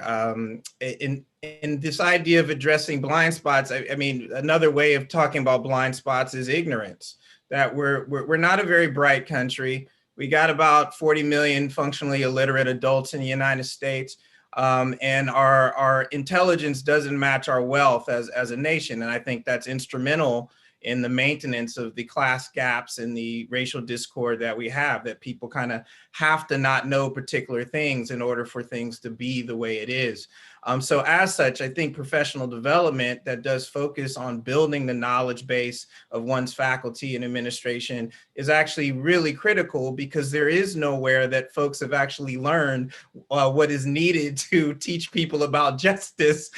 Speaker 11: In this idea of addressing blind spots, I mean, another way of talking about blind spots is ignorance. That we're not a very bright country. We got about 40 million functionally illiterate adults in the United States. And our intelligence doesn't match our wealth as a nation. And I think that's instrumental in the maintenance of the class gaps and the racial discord that we have, that people kind of have to not know particular things in order for things to be the way it is. So as such, I think professional development that does focus on building the knowledge base of one's faculty and administration is actually really critical, because there is nowhere that folks have actually learned what is needed to teach people about justice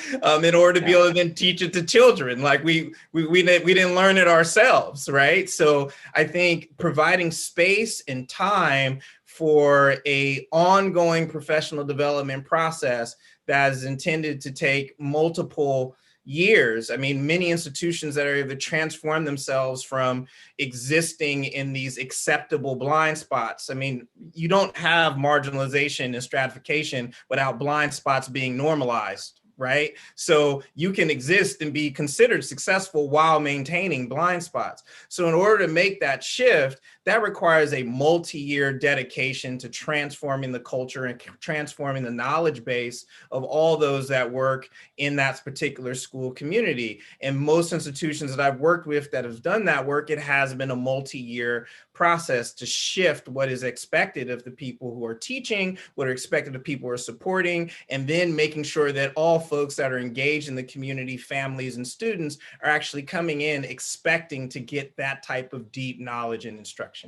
Speaker 11: in order to be able to then teach it to children. Like we didn't learn it ourselves, right? So I think providing space and time for a ongoing professional development process that is intended to take multiple years. I mean, many institutions that are able to transform themselves from existing in these acceptable blind spots. I mean, you don't have marginalization and stratification without blind spots being normalized, right? So you can exist and be considered successful while maintaining blind spots. So in order to make that shift, that requires a multi-year dedication to transforming the culture and transforming the knowledge base of all those that work in that particular school community. And most institutions that I've worked with that have done that work, it has been a multi-year process to shift what is expected of the people who are teaching, what are expected of people who are supporting, and then making sure that all folks that are engaged in the community, families and students, are actually coming in expecting to get that type of deep knowledge and instruction.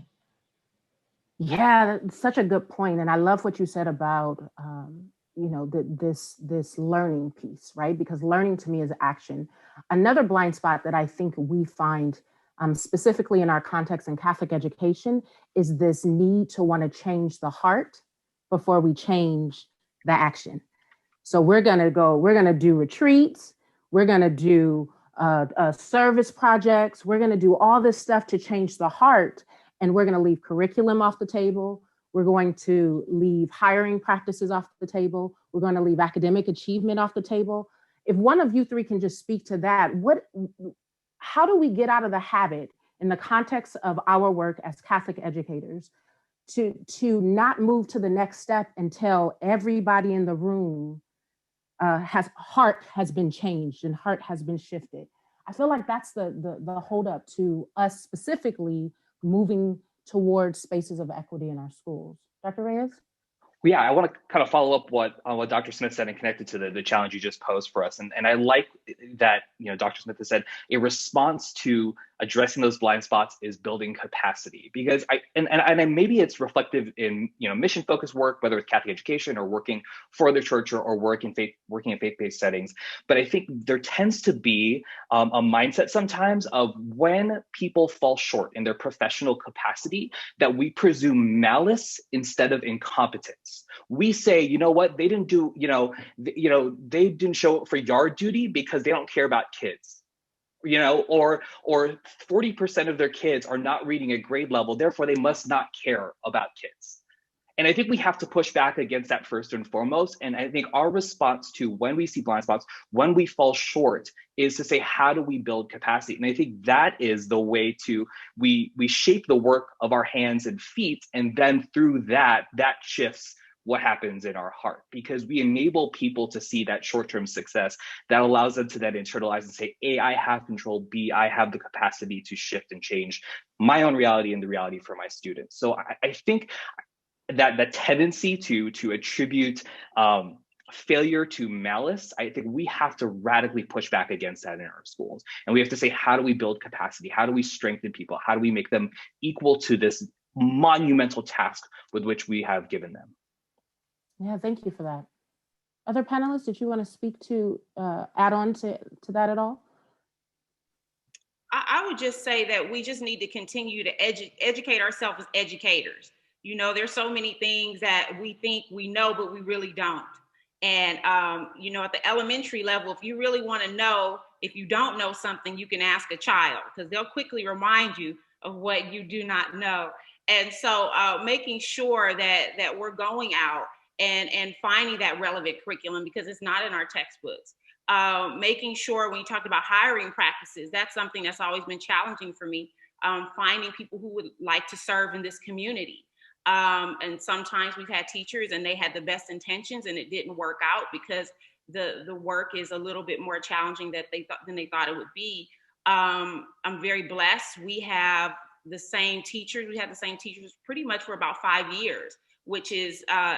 Speaker 8: Yeah, that's such a good point. And I love what you said about, this learning piece, right? Because learning to me is action. Another blind spot that I think we find specifically in our context in Catholic education is this need to want to change the heart before we change the action. So we're going to do retreats. We're going to do service projects. We're going to do all this stuff to change the heart. And we're going to leave curriculum off the table. We're going to leave hiring practices off the table. We're going to leave academic achievement off the table. If one of you three can just speak to that, how do we get out of the habit in the context of our work as Catholic educators to not move to the next step until everybody in the room heart has been changed and heart has been shifted? I feel like that's the holdup to us specifically moving towards spaces of equity in our schools. Dr. Reyes?
Speaker 9: Yeah, I want to kind of follow up on what Dr. Smith said and connect it to the challenge you just posed for us. And I like that, Dr. Smith has said a response to addressing those blind spots is building capacity, because maybe it's reflective in mission focused work, whether it's Catholic education or working for the church or working in faith-based settings. But I think there tends to be a mindset sometimes of when people fall short in their professional capacity that we presume malice instead of incompetence. We say, you know what, they didn't do, they didn't show up for yard duty because they don't care about kids. Or 40% of their kids are not reading at grade level, therefore they must not care about kids. And I think we have to push back against that first and foremost. And I think our response to when we see blind spots, when we fall short, is to say, how do we build capacity? And I think that is the way we shape the work of our hands and feet. And then through that shifts what happens in our heart, because we enable people to see that short-term success that allows them to then internalize and say, A, I have control, B, I have the capacity to shift and change my own reality and the reality for my students. So I think that the tendency to attribute failure to malice, I think we have to radically push back against that in our schools. And we have to say, how do we build capacity? How do we strengthen people? How do we make them equal to this monumental task with which we have given them?
Speaker 8: Yeah, thank you for that. Other panelists, did you want to speak to, add on to that at all?
Speaker 10: I would just say that we just need to continue to educate ourselves as educators. There's so many things that we think we know, but we really don't. And, at the elementary level, if you really want to know, if you don't know something, you can ask a child, because they'll quickly remind you of what you do not know. And so making sure that we're going out and finding that relevant curriculum, because it's not in our textbooks. Making sure, when you talked about hiring practices, that's something that's always been challenging for me, finding people who would like to serve in this community. And sometimes we've had teachers and they had the best intentions and it didn't work out because the work is a little bit more challenging than they thought it would be. I'm very blessed. We have the same teachers. We had the same teachers pretty much for about 5 years, which is, a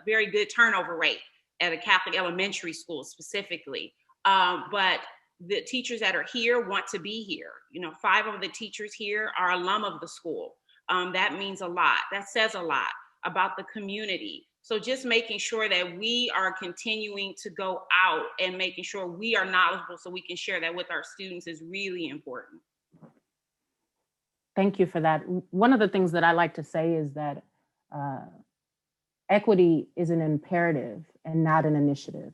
Speaker 10: very good turnover rate at a Catholic elementary school specifically. But the teachers that are here want to be here. 5 of the teachers here are alum of the school. That means a lot. That says a lot about the community. So just making sure that we are continuing to go out and making sure we are knowledgeable so we can share that with our students is really important.
Speaker 8: Thank you for that. One of the things that I like to say is that equity is an imperative and not an initiative.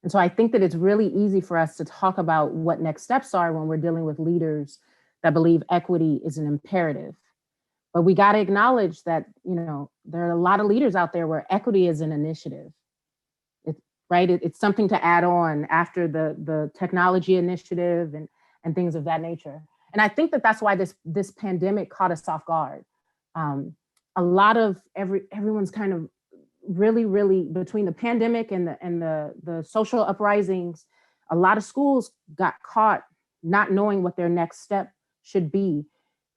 Speaker 8: And so I think that it's really easy for us to talk about what next steps are when we're dealing with leaders that believe equity is an imperative. But we got to acknowledge that, there are a lot of leaders out there where equity is an initiative. It's something to add on after the technology initiative and things of that nature. And I think that that's why this pandemic caught us off guard. A lot of everyone's kind of really between the pandemic and the social uprisings, a lot of schools got caught not knowing what their next step should be.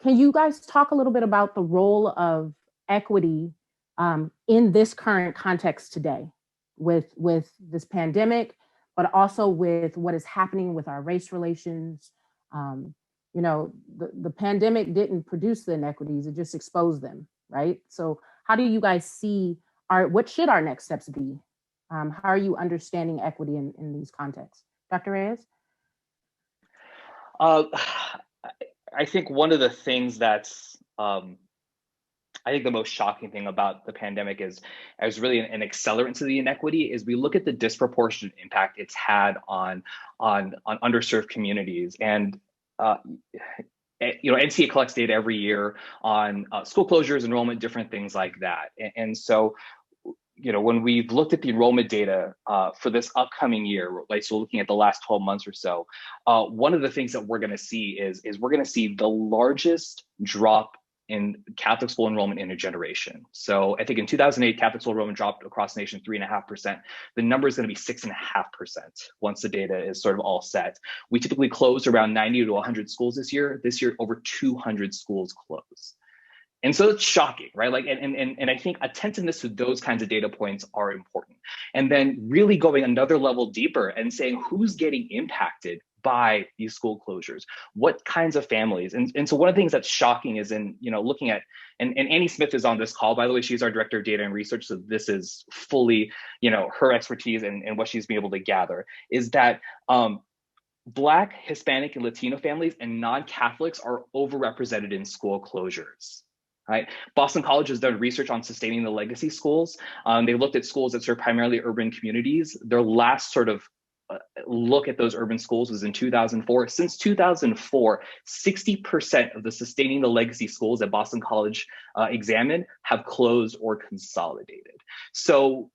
Speaker 8: Can you guys talk a little bit about the role of equity in this current context today with this pandemic, but also with what is happening with our race relations? The pandemic didn't produce the inequities, it just exposed them, right? So how do you guys see what should our next steps be? How are you understanding equity in these contexts? Dr. Reyes?
Speaker 9: I think one of the things that's, I think the most shocking thing about the pandemic is really an accelerant to the inequity is we look at the disproportionate impact it's had on underserved communities. And NCA collects data every year on school closures, enrollment, different things like that. And so, when we've looked at the enrollment data for this upcoming year, so looking at the last 12 months or so, one of the things that we're going to see is we're going to see the largest drop in Catholic school enrollment in a generation. So I think in 2008, Catholic school enrollment dropped across the nation 3.5%. The number is going to be 6.5% once the data is sort of all set. We typically close around 90 to 100 schools this year. This year, over 200 schools closed. And so it's shocking, right? And I think attentiveness to those kinds of data points are important. And then really going another level deeper and saying who's getting impacted by these school closures, what kinds of families. And so one of the things that's shocking is looking at, and Annie Smith is on this call, by the way, she's our director of data and research. So this is fully, her expertise and what she's been able to gather is that Black, Hispanic, and Latino families and non-Catholics are overrepresented in school closures. Right. Boston College has done research on sustaining the legacy schools. They looked at schools that serve primarily urban communities. Their last sort of look at those urban schools was in 2004. Since 2004, 60% of the sustaining the legacy schools that Boston College examined have closed or consolidated. So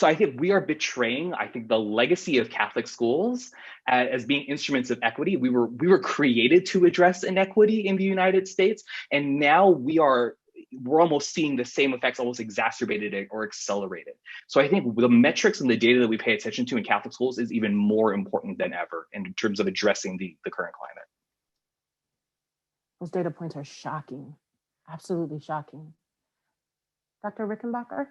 Speaker 9: I think we are betraying, the legacy of Catholic schools as being instruments of equity. We were created to address inequity in the United States, and now we're almost seeing the same effects, almost exacerbated or accelerated. So I think the metrics and the data that we pay attention to in Catholic schools is even more important than ever in terms of addressing the current climate.
Speaker 8: Those data points are shocking, absolutely shocking. Dr. Rickenbacker?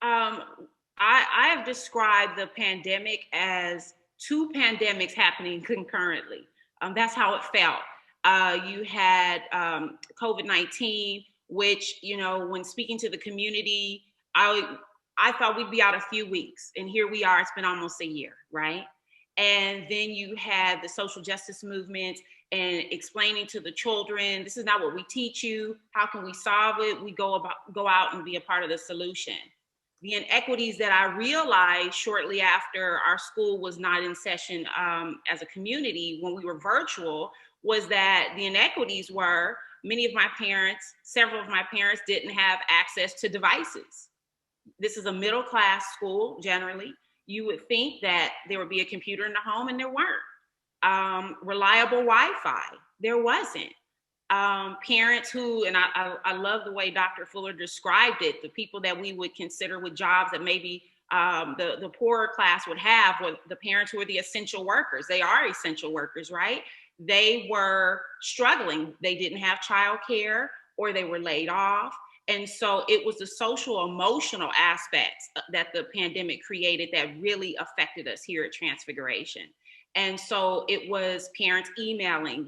Speaker 10: I have described the pandemic as 2 pandemics happening concurrently. That's how it felt. You had COVID-19, which, when speaking to the community, I thought we'd be out a few weeks, and here we are, it's been almost a year, right? And then you had the social justice movement and explaining to the children, this is not what we teach you, how can we solve it? We go out and be a part of the solution. The inequities that I realized shortly after our school was not in session as a community when we were virtual was that the inequities were several of my parents didn't have access to devices. This is a middle class school generally. You would think that there would be a computer in the home, and there weren't. Reliable Wi-Fi, there wasn't. parents who, and I love the way Dr. Fuller described it, the people that we would consider with jobs that maybe the poorer class would have, were the parents who are the essential workers. They are essential workers, right? They were struggling. They didn't have childcare, or they were laid off. And so it was the social emotional aspects that the pandemic created that really affected us here at Transfiguration. And so it was parents emailing,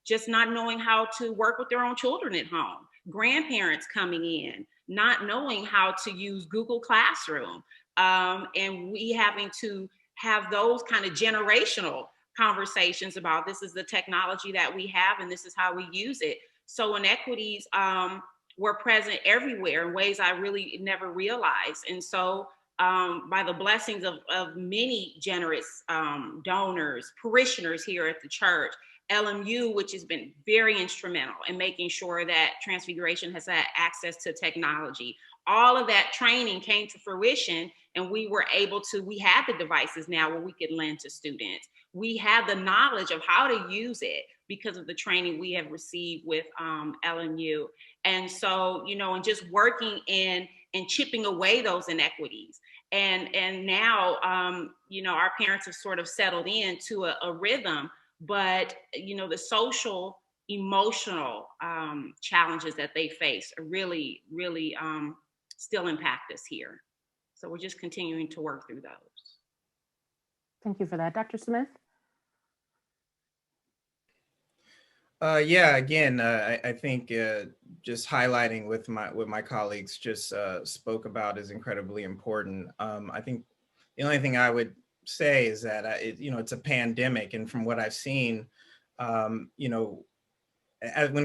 Speaker 10: just not knowing how to work with their own children at home, grandparents coming in, not knowing how to use Google Classroom, and we having to have those kind of generational conversations about, this is the technology that we have and this is how we use it. So inequities were present everywhere in ways I really never realized. And so by the blessings of many generous donors, parishioners here at the church, LMU, which has been very instrumental in making sure that Transfiguration has had access to technology. All of that training came to fruition, and we were able to, we had the devices now where we could lend to students. We had the knowledge of how to use it because of the training we have received with LMU. And so, and just working in and chipping away those inequities. And now, our parents have sort of settled into a rhythm, but, the social, emotional challenges that they face are really, really still impact us here. So we're just continuing to work through those.
Speaker 8: Thank you for that. Dr. Smith?
Speaker 11: Yeah, again, I think just highlighting what my colleagues just spoke about is incredibly important. I think the only thing I would say is that it's a pandemic, and from what I've seen, when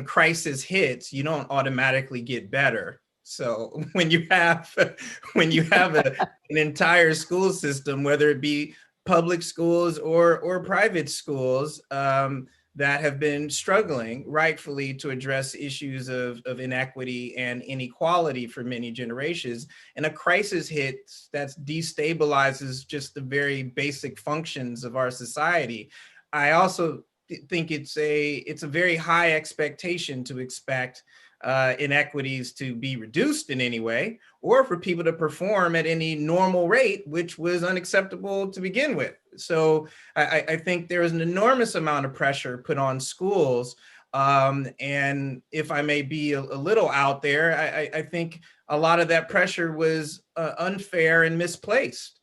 Speaker 11: crisis hits, you don't automatically get better. So when you have an entire school system, whether it be public schools or private schools, that have been struggling rightfully to address issues of inequity and inequality for many generations, and a crisis hits that destabilizes just the very basic functions of our society. I also think it's a very high expectation to expect inequities to be reduced in any way, or for people to perform at any normal rate, which was unacceptable to begin with. So I think there is an enormous amount of pressure put on schools. And if I may be a little out there, I think a lot of that pressure was unfair and misplaced.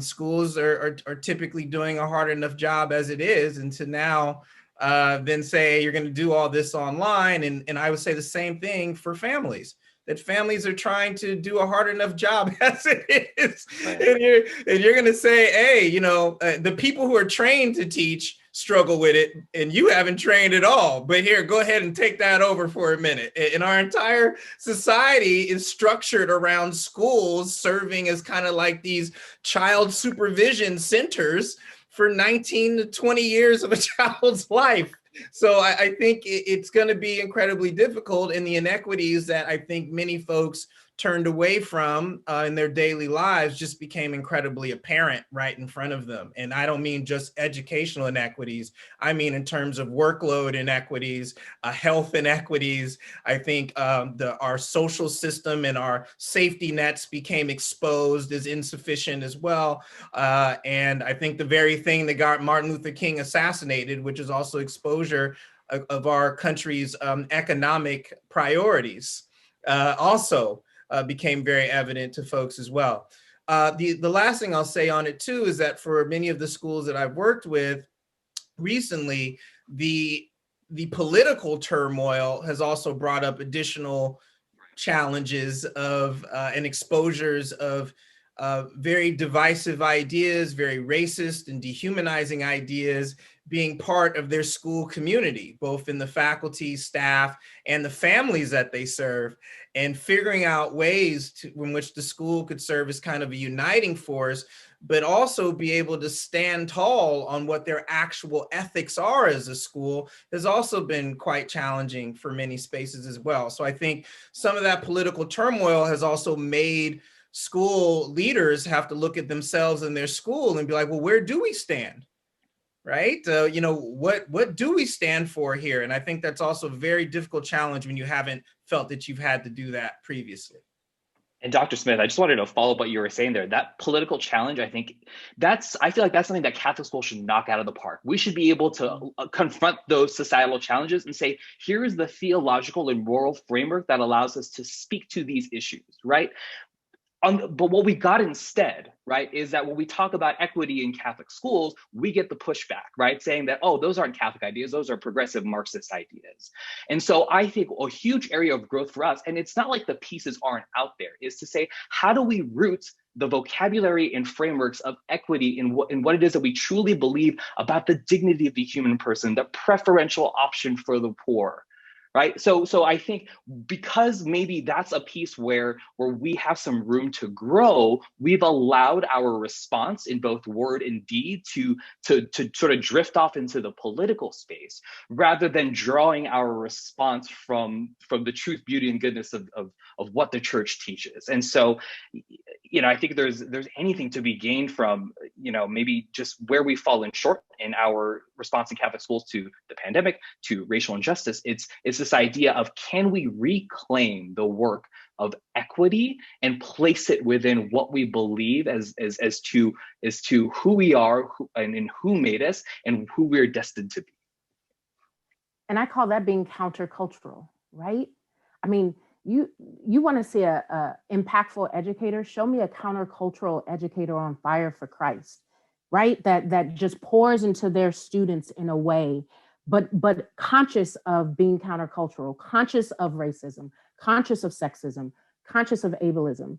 Speaker 11: Schools are typically doing a hard enough job as it is, and to now then say you're going to do all this online. And I would say the same thing for families, that families are trying to do a hard enough job as it is. Right. And you're going to say, hey, the people who are trained to teach struggle with it, and you haven't trained at all. But here, go ahead and take that over for a minute. And our entire society is structured around schools serving as kind of like these child supervision centers for 19 to 20 years of a child's life. So I think it's going to be incredibly difficult, and the inequities that I think many folks turned away from in their daily lives just became incredibly apparent right in front of them. And I don't mean just educational inequities. I mean in terms of workload inequities, health inequities. I think our social system and our safety nets became exposed as insufficient as well. And I think the very thing that got Martin Luther King assassinated, which is also exposure of our country's economic priorities, also became very evident to folks as well. The last thing I'll say on it too is that for many of the schools that I've worked with recently, the political turmoil has also brought up additional challenges of and exposures of very divisive ideas, very racist and dehumanizing ideas being part of their school community, both in the faculty, staff, and the families that they serve, and figuring out ways in which the school could serve as kind of a uniting force, but also be able to stand tall on what their actual ethics are as a school has also been quite challenging for many spaces as well. So I think some of that political turmoil has also made school leaders have to look at themselves and their school and be like, well, where do we stand? right? What do we stand for here? And I think that's also a very difficult challenge when you haven't felt that you've had to do that previously.
Speaker 9: And Dr. Smith, I just wanted to follow up what you were saying there. That political challenge, I feel like that's something that Catholic schools should knock out of the park. We should be able to confront those societal challenges and say, here is the theological and moral framework that allows us to speak to these issues, right? But what we got instead, right, is that when we talk about equity in Catholic schools, we get the pushback, right, saying that, oh, those aren't Catholic ideas, those are progressive Marxist ideas. And so I think a huge area of growth for us, and it's not like the pieces aren't out there, is to say, how do we root the vocabulary and frameworks of equity in what it is that we truly believe about the dignity of the human person, the preferential option for the poor, right? So I think because maybe that's a piece where we have some room to grow, we've allowed our response in both word and deed to sort of drift off into the political space, rather than drawing our response from the truth, beauty, and goodness of what the church teaches. And so, I think there's anything to be gained from, maybe just where we've fallen short in our response in Catholic schools to the pandemic, to racial injustice. It's this idea of, can we reclaim the work of equity and place it within what we believe as to who we are and who made us and who we're destined to be.
Speaker 8: And I call that being countercultural, right? I mean, you want to see a impactful educator, show me a countercultural educator on fire for Christ, right? That just pours into their students in a way, but conscious of being countercultural, conscious of racism, conscious of sexism, conscious of ableism.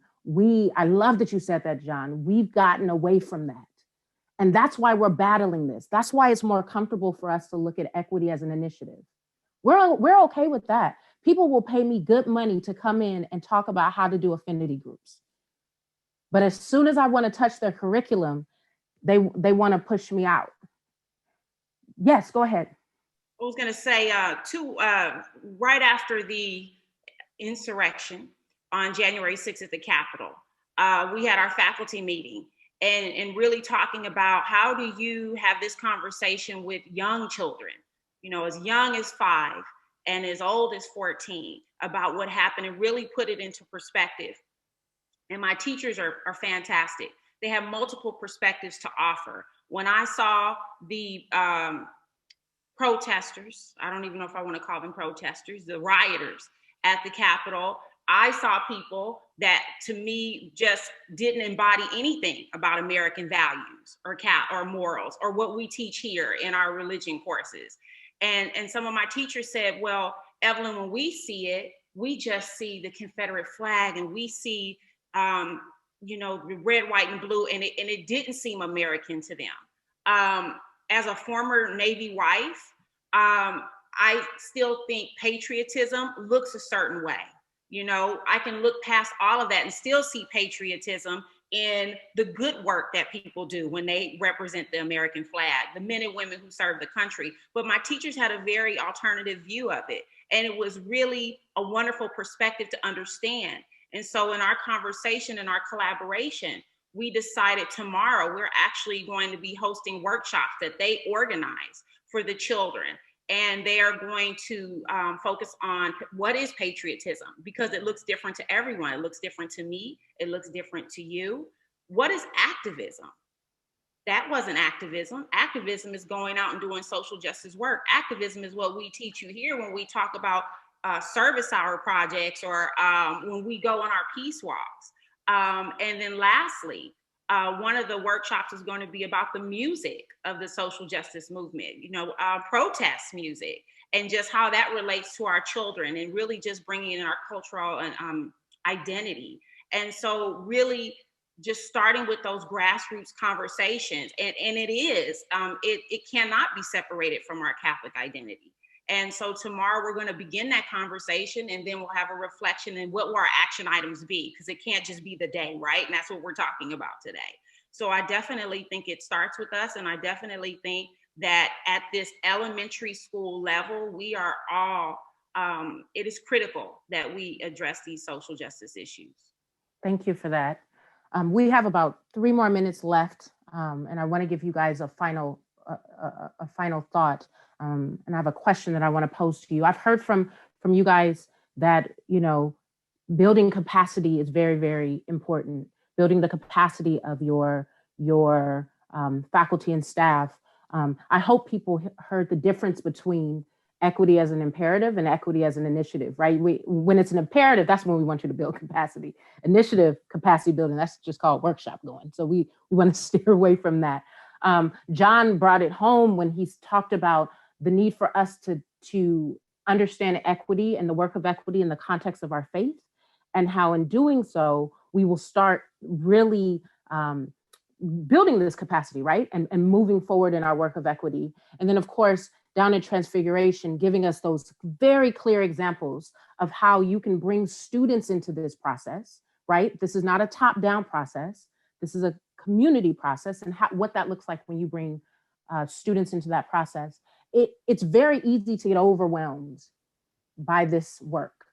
Speaker 8: I love that you said that, John. We've gotten away from that. And that's why we're battling this. That's why it's more comfortable for us to look at equity as an initiative. We're okay with that. People will pay me good money to come in and talk about how to do affinity groups. But as soon as I want to touch their curriculum, they want to push me out. Yes, go ahead.
Speaker 10: I was going to say, right after the insurrection on January 6th at the Capitol, we had our faculty meeting and really talking about how do you have this conversation with young children, as young as 5 and as old as 14, about what happened, and really put it into perspective. And my teachers are fantastic. They have multiple perspectives to offer. When I saw the protesters, I don't even know if I want to call them protesters, the rioters at the Capitol, I saw people that to me just didn't embody anything about American values or morals or what we teach here in our religion courses. And some of my teachers said, well, Evelyn, when we see it, we just see the Confederate flag and we see, the red, white, and blue, and it didn't seem American to them. As a former Navy wife, I still think patriotism looks a certain way. I can look past all of that and still see patriotism in the good work that people do when they represent the American flag, the men and women who serve the country. But my teachers had a very alternative view of it. And it was really a wonderful perspective to understand. And so in our conversation and our collaboration, we decided tomorrow we're actually going to be hosting workshops that they organize for the children. And they are going to focus on what is patriotism, because it looks different to everyone. It looks different to me. It looks different to you. What is activism? That wasn't activism. Activism is going out and doing social justice work. Activism is what we teach you here when we talk about service hour projects or when we go on our peace walks. And then lastly, one of the workshops is going to be about the music of the social justice movement, protest music, and just how that relates to our children, and really just bringing in our cultural identity. And so really just starting with those grassroots conversations, and it cannot be separated from our Catholic identity. And so tomorrow we're going to begin that conversation, and then we'll have a reflection and what will our action items be, because it can't just be the day, right? And that's what we're talking about today. So I definitely think it starts with us. And I definitely think that at this elementary school level, we are all, it is critical that we address these social justice issues.
Speaker 8: Thank you for that. We have about 3 more minutes left. And I want to give you guys a final a final thought, and I have a question that I want to pose to you. I've heard from you guys that, you know, building capacity is very, very important. Building the capacity of your faculty and staff. I hope people heard the difference between equity as an imperative and equity as an initiative, right? When it's an imperative, that's when we want you to build capacity. Initiative, capacity building, that's just called workshop going. So we want to steer away from that. John brought it home when he's talked about the need for us to understand equity and the work of equity in the context of our faith, and how in doing so, we will start really building this capacity, right? And moving forward in our work of equity. And then of course, down in Transfiguration, giving us those very clear examples of how you can bring students into this process, right? This is not a top-down process. This is a community process, and what that looks like when you bring students into that process. It's very easy to get overwhelmed by this work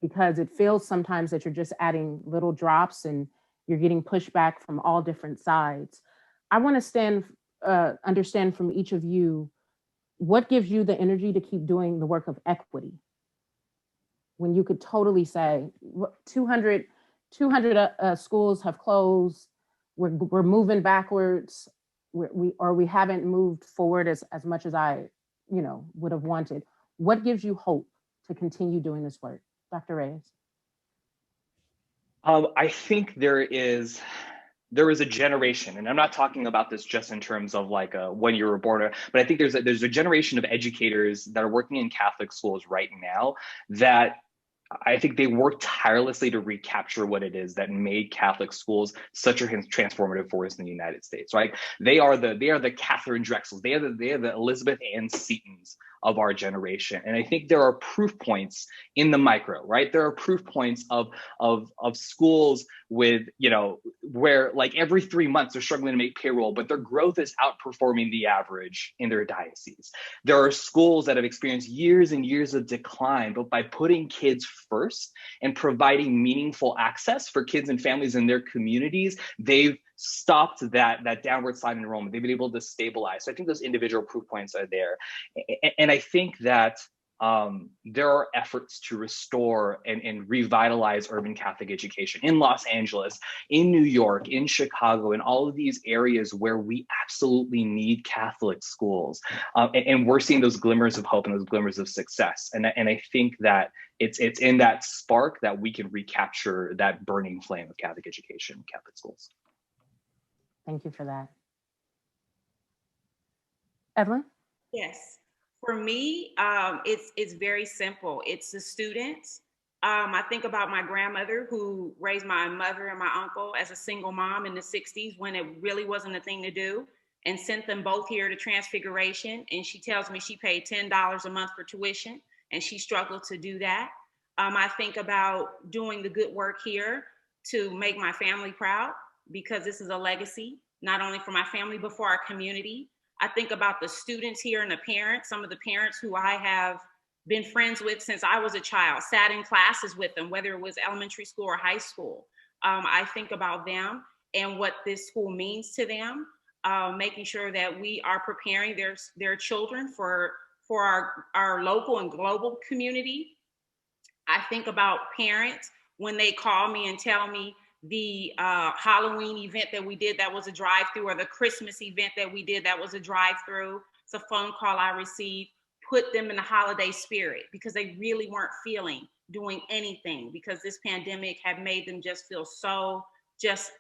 Speaker 8: because it feels sometimes that you're just adding little drops and you're getting pushback from all different sides. I want to understand from each of you, what gives you the energy to keep doing the work of equity when you could totally say 200 schools have closed, we're moving backwards, we haven't moved forward as much as I would have wanted. What gives you hope to continue doing this work? Dr. Reyes.
Speaker 9: I think there is a generation, and I'm not talking about this just in terms of like when you were born, but I think there's a generation of educators that are working in Catholic schools right now that I think they work tirelessly to recapture what it is that made Catholic schools such a transformative force in the United States, right? They are the Catherine Drexels, they are the Elizabeth Ann Setons of our generation. And I think there are proof points in the micro, right? There are proof points of schools with, where like every 3 months they're struggling to make payroll, but their growth is outperforming the average in their diocese. There are schools that have experienced years and years of decline, but by putting kids first and providing meaningful access for kids and families in their communities, they've stopped that downward slide in enrollment. They've been able to stabilize. So I think those individual proof points are there. And I think that there are efforts to restore and revitalize urban Catholic education in Los Angeles, in New York, in Chicago, in all of these areas where we absolutely need Catholic schools. And we're seeing those glimmers of hope and those glimmers of success. And I think that it's in that spark that we can recapture that burning flame of Catholic education, Catholic schools.
Speaker 8: Thank you for that. Evelyn?
Speaker 10: Yes. For me, it's very simple. It's the students. I think about my grandmother who raised my mother and my uncle as a single mom in the 60s when it really wasn't a thing to do, and sent them both here to Transfiguration. And she tells me she paid $10 a month for tuition, and she struggled to do that. I think about doing the good work here to make my family proud, because this is a legacy, not only for my family, but for our community. I think about the students here and the parents, some of the parents who I have been friends with since I was a child, sat in classes with them, whether it was elementary school or high school. I think about them and what this school means to them, making sure that we are preparing their children for our local and global community. I think about parents when they call me and tell me the Halloween event that we did that was a drive-through, or the Christmas event that we did that was a drive-through. It's a phone call I received, put them in the holiday spirit, because they really weren't feeling doing anything, because this pandemic had made them just feel so just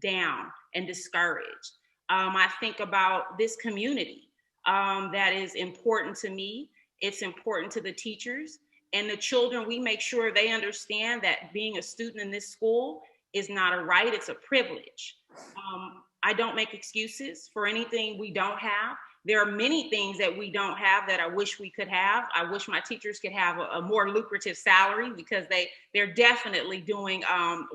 Speaker 10: down and discouraged. I think about this community that is important to me. It's important to the teachers and the children. We make sure they understand that being a student in this school is not a right, it's a privilege. I don't make excuses for anything we don't have. There are many things that we don't have that I wish we could have. I wish my teachers could have a more lucrative salary, because they're definitely doing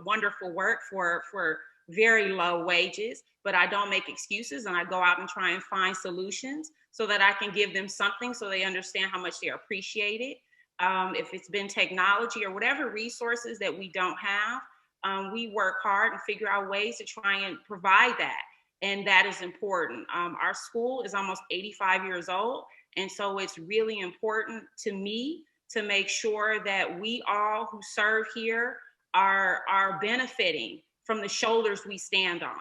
Speaker 10: wonderful work for very low wages, but I don't make excuses, and I go out and try and find solutions so that I can give them something so they understand how much they appreciate it. If it's been technology or whatever resources that we don't have, we work hard and figure out ways to try and provide that. And that is important. Our school is almost 85 years old. And so it's really important to me to make sure that we all who serve here are benefiting from the shoulders we stand on.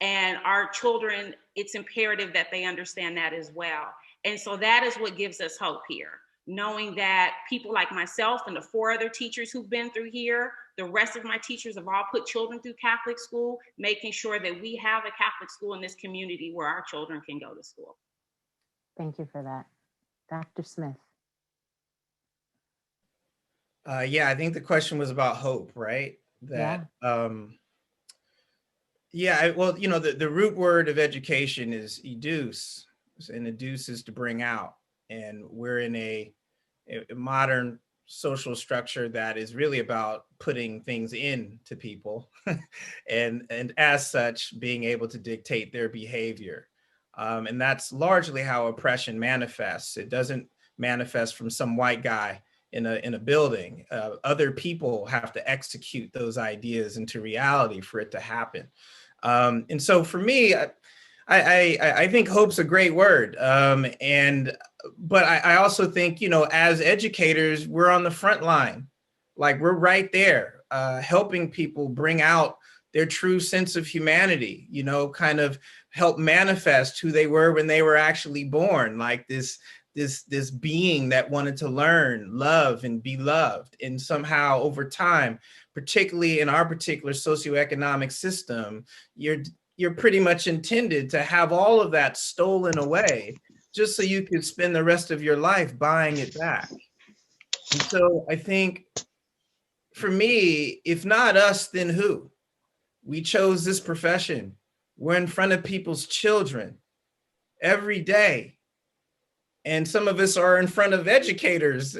Speaker 10: And our children, it's imperative that they understand that as well. And so that is what gives us hope here, knowing that people like myself and the 4 other teachers who've been through here, the rest of my teachers have all put children through Catholic school, making sure that we have a Catholic school in this community where our children can go to school.
Speaker 8: Thank you for that. Dr. Smith.
Speaker 11: Yeah, I think the question was about hope, right? That, well, you know, the root word of education is educe, and educe is to bring out. And we're in a modern social structure that is really about putting things into people and as such being able to dictate their behavior. And that's largely how oppression manifests. It doesn't manifest from some white guy in a building. Other people have to execute those ideas into reality for it to happen. And so for me, I think hope's a great word. But I also think, you know, as educators, we're on the front line. Like, we're right there, helping people bring out their true sense of humanity, you know, kind of help manifest who they were when they were actually born, like this being that wanted to learn, love, and be loved. And somehow over time, particularly in our particular socioeconomic system, you're pretty much intended to have all of that stolen away just so you could spend the rest of your life buying it back. And so I think for me, if not us, then who? We chose this profession. We're in front of people's children every day. And some of us are in front of educators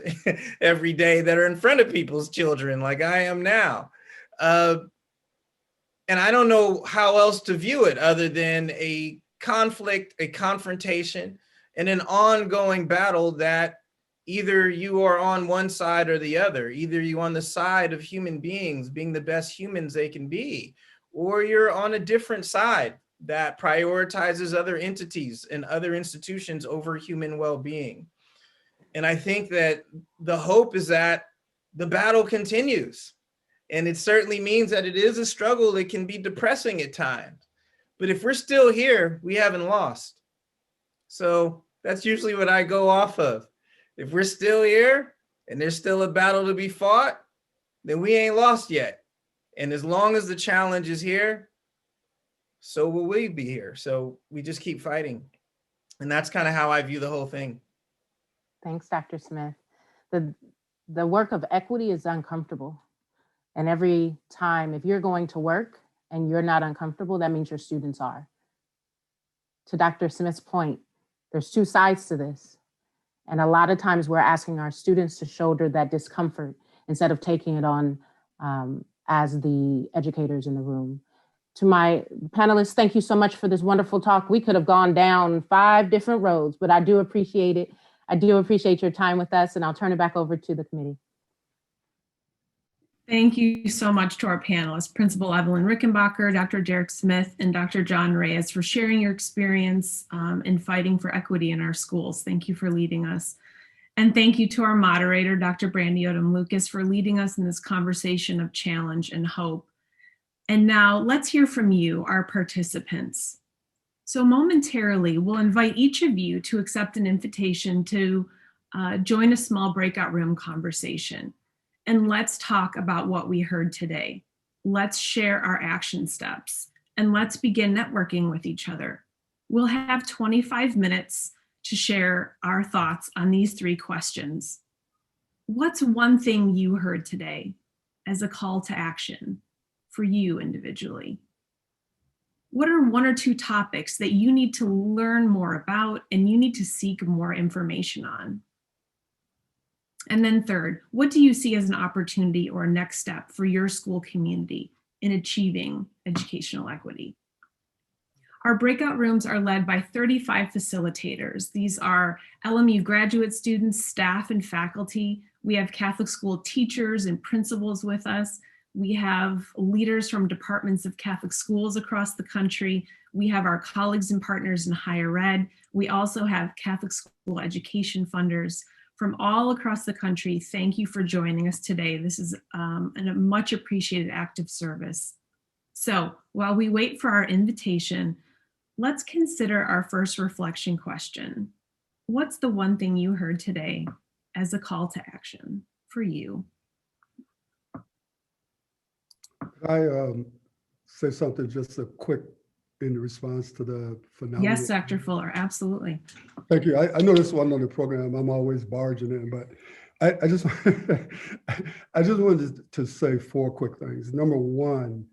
Speaker 11: every day that are in front of people's children, like I am now. And I don't know how else to view it other than a conflict, a confrontation, and an ongoing battle that either you are on one side or the other. Either you're on the side of human beings being the best humans they can be, or you're on a different side that prioritizes other entities and other institutions over human well-being. And I think that the hope is that the battle continues. And it certainly means that it is a struggle that can be depressing at times. But if we're still here, we haven't lost. So that's usually what I go off of. If we're still here and there's still a battle to be fought, then we ain't lost yet. And as long as the challenge is here, so will we be here. So we just keep fighting. And that's kind of how I view the whole thing.
Speaker 8: Thanks, Dr. Smith. The work of equity is uncomfortable. And every time, if you're going to work and you're not uncomfortable, that means your students are. To Dr. Smith's point, there's 2 sides to this. And a lot of times we're asking our students to shoulder that discomfort instead of taking it on as the educators in the room. To my panelists, thank you so much for this wonderful talk. We could have gone down 5 different roads, but I do appreciate it. I do appreciate your time with us, and I'll turn it back over to the committee.
Speaker 12: Thank you so much to our panelists, Principal Evelyn Rickenbacker, Dr. Derek Smith, and Dr. John Reyes, for sharing your experience in fighting for equity in our schools. Thank you for leading us. And thank you to our moderator, Dr. Brandy Odom Lucas, for leading us in this conversation of challenge and hope. And now let's hear from you, our participants. So momentarily, we'll invite each of you to accept an invitation to join a small breakout room conversation. And let's talk about what we heard today. Let's share our action steps, and let's begin networking with each other. We'll have 25 minutes to share our thoughts on these 3 questions. What's one thing you heard today as a call to action for you individually? What are 1 or 2 topics that you need to learn more about and you need to seek more information on? And then third, what do you see as an opportunity or a next step for your school community in achieving educational equity? Our breakout rooms are led by 35 facilitators. These are LMU graduate students, staff, and faculty. We have Catholic school teachers and principals with us. We have leaders from departments of Catholic schools across the country. We have our colleagues and partners in higher ed. We also have Catholic school education funders from all across the country. Thank you for joining us today. This is a much appreciated act of service. So while we wait for our invitation, let's consider our first reflection question. What's the one thing you heard today as a call to action for you?
Speaker 7: Could I say something just a quick in response to the phenomenon?
Speaker 12: Yes, Dr. Fuller, absolutely.
Speaker 7: Thank you. I know this wasn't on the program. I'm always barging in, but I just I just wanted to say 4 quick things. Number one,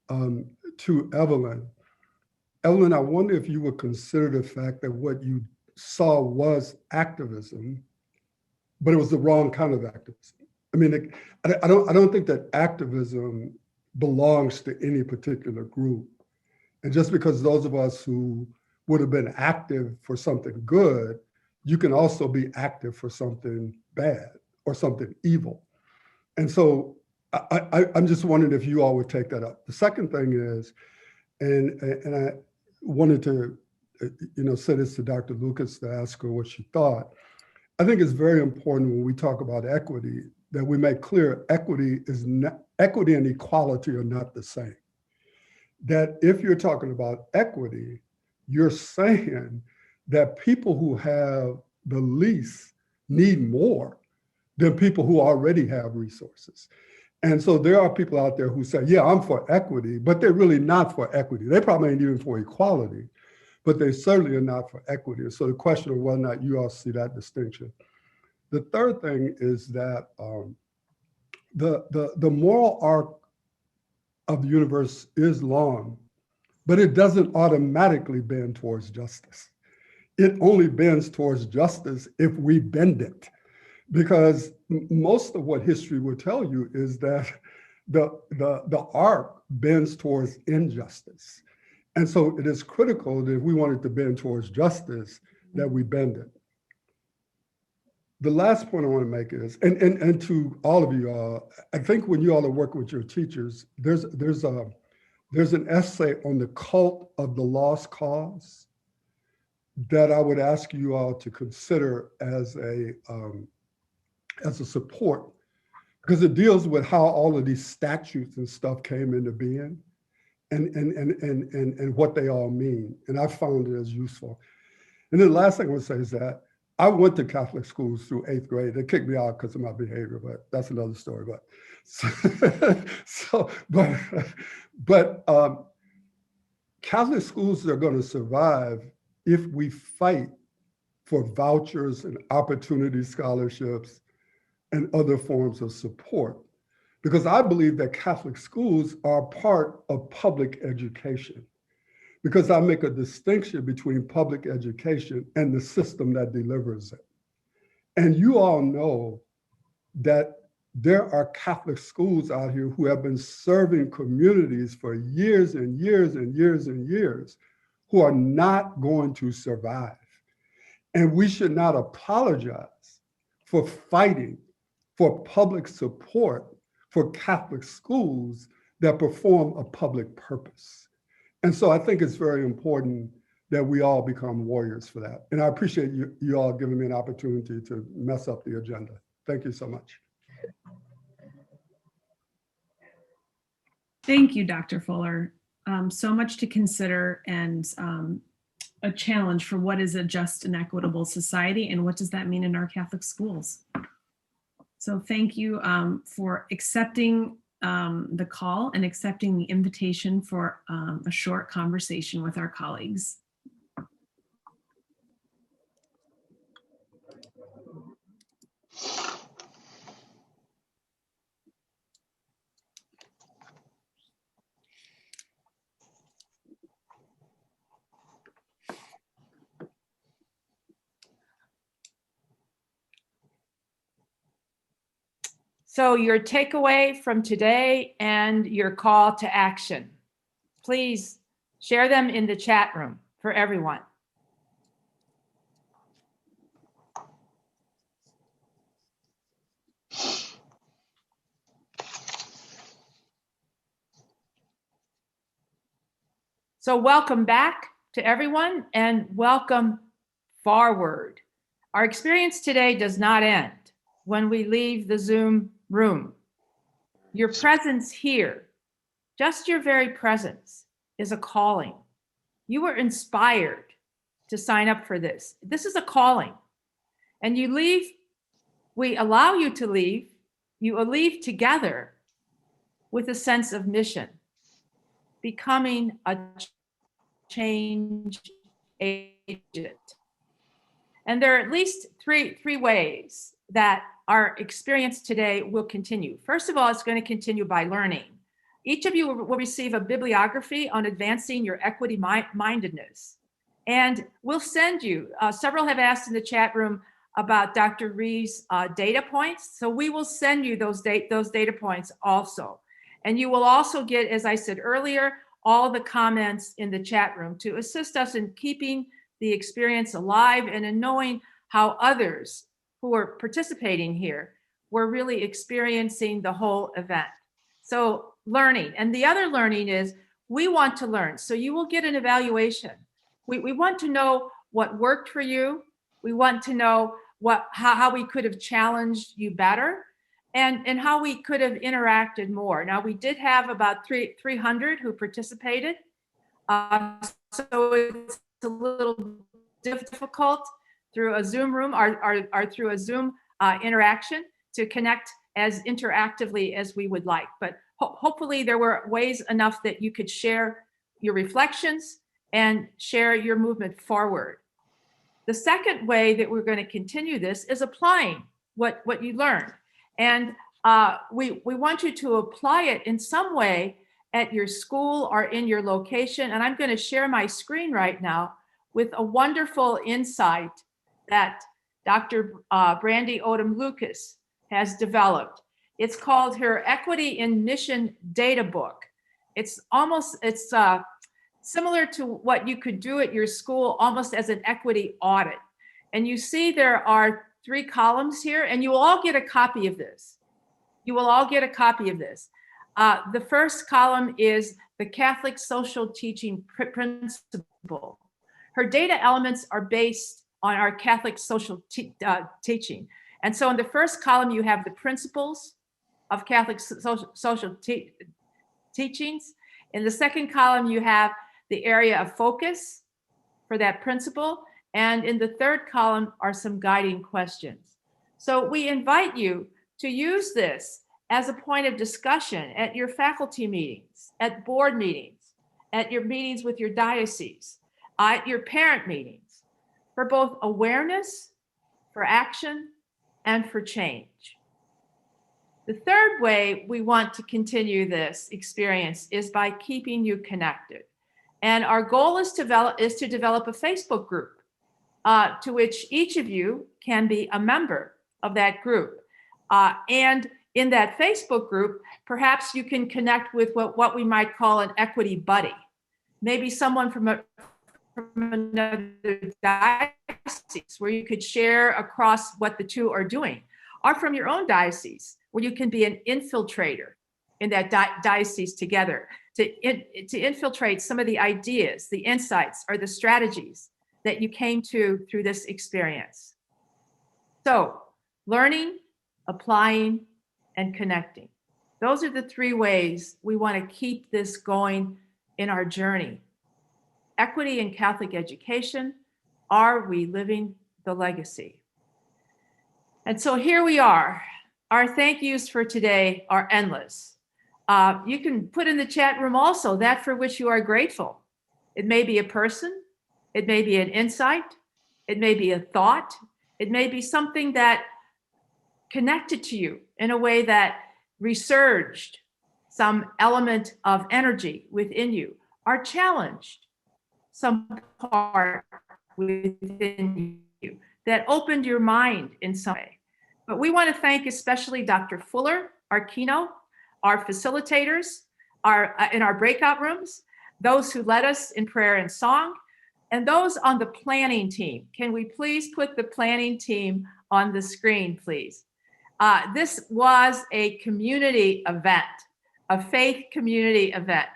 Speaker 7: to Evelyn. Evelyn, I wonder if you would consider the fact that what you saw was activism, but it was the wrong kind of activism. I mean, I don't think that activism belongs to any particular group. And just because those of us who would have been active for something good, you can also be active for something bad or something evil. And so I'm just wondering if you all would take that up. The second thing is, and I wanted to say this to Dr. Lucas to ask her what she thought. I think it's very important when we talk about equity that we make clear equity and equality are not the same. That if you're talking about equity, you're saying that people who have the least need more than people who already have resources. And so there are people out there who say, yeah, I'm for equity, but they're really not for equity. They probably ain't even for equality, but they certainly are not for equity. And so the question of whether or not you all see that distinction. The third thing is that the moral arc of the universe is long, but it doesn't automatically bend towards justice. It only bends towards justice if we bend it. Because most of what history will tell you is that the arc bends towards injustice. And so it is critical that if we want it to bend towards justice, that we bend it. The last point I want to make is, and to all of you all, I think when you all are working with your teachers, there's an essay on the cult of the lost cause that I would ask you all to consider as a support, because it deals with how all of these statutes and stuff came into being and what they all mean. And I found it as useful. And then the last thing I want to say is that I went to Catholic schools through 8th grade. They kicked me out because of my behavior, but that's another story. But Catholic schools are going to survive if we fight for vouchers and opportunity scholarships and other forms of support. Because I believe that Catholic schools are part of public education. Because I make a distinction between public education and the system that delivers it. And you all know that there are Catholic schools out here who have been serving communities for years and years and years and years who are not going to survive. And we should not apologize for fighting for public support for Catholic schools that perform a public purpose. And so I think it's very important that we all become warriors for that. And I appreciate you all giving me an opportunity to mess up the agenda. Thank you so much.
Speaker 12: Thank you, Dr. Fuller. So much to consider and a challenge for what is a just and equitable society and what does that mean in our Catholic schools. So thank you for accepting the call and accepting the invitation for a short conversation with our colleagues.
Speaker 1: So your takeaway from today and your call to action, please share them in the chat room for everyone. So welcome back to everyone and welcome forward. Our experience today does not end when we leave the Zoom room. Your presence here, just your very presence, is a calling. You were inspired to sign up for this. This is a calling. And you leave, we allow you to leave, you leave together with a sense of mission, becoming a change agent. And there are at least three ways that our experience today will continue. First of all, it's going to continue by learning. Each of you will receive a bibliography on advancing your equity mindedness. And we'll send you, several have asked in the chat room about Dr. Ree's data points. So we will send you those data points also. And you will also get, as I said earlier, all the comments in the chat room to assist us in keeping the experience alive and in knowing how others who are participating here were really experiencing the whole event. So learning, and the other learning is we want to learn. So you will get an evaluation. We want to know what worked for you. We want to know how we could have challenged you better and how we could have interacted more. Now, we did have about 300 who participated. So it's a little difficult through a Zoom room or through a Zoom interaction to connect as interactively as we would like. But hopefully there were ways enough that you could share your reflections and share your movement forward. The second way that we're going to continue this is applying what you learned. And we want you to apply it in some way at your school or in your location. And I'm going to share my screen right now with a wonderful insight that Dr. Brandy Odom Lucas has developed. It's called her Equity in Mission Data Book. It's similar to what you could do at your school, almost as an equity audit. And you see there are 3 columns here, and you will all get a copy of this. You will all get a copy of this. The first column is the Catholic social teaching principle. Her data elements are based on our Catholic social teaching. And so in the first column, you have the principles of Catholic social teachings. In the second column, you have the area of focus for that principle. And in the third column are some guiding questions. So we invite you to use this as a point of discussion at your faculty meetings, at board meetings, at your meetings with your diocese, at your parent meetings, for both awareness, for action, and for change. The third way we want to continue this experience is by keeping you connected. And our goal is to develop a Facebook group to which each of you can be a member of that group. And in that Facebook group, perhaps you can connect with what we might call an equity buddy. Maybe someone from another diocese where you could share across what the two are doing, or from your own diocese where you can be an infiltrator in that diocese together to infiltrate some of the ideas, the insights, or the strategies that you came to through this experience. So learning, applying, and connecting. Those are the 3 ways we want to keep this going in our journey. Equity in Catholic education. Are we living the legacy? And so here we are. Our thank yous for today are endless. You can put in the chat room also that for which you are grateful. It may be a person, it may be an insight, it may be a thought, it may be something that connected to you in a way that resurged some element of energy within you, or challenged some part within you that opened your mind in some way. But we want to thank especially Dr. Fuller, our keynote, our facilitators, in our breakout rooms, those who led us in prayer and song, and those on the planning team. Can we please put the planning team on the screen, please? This was a community event, a faith community event.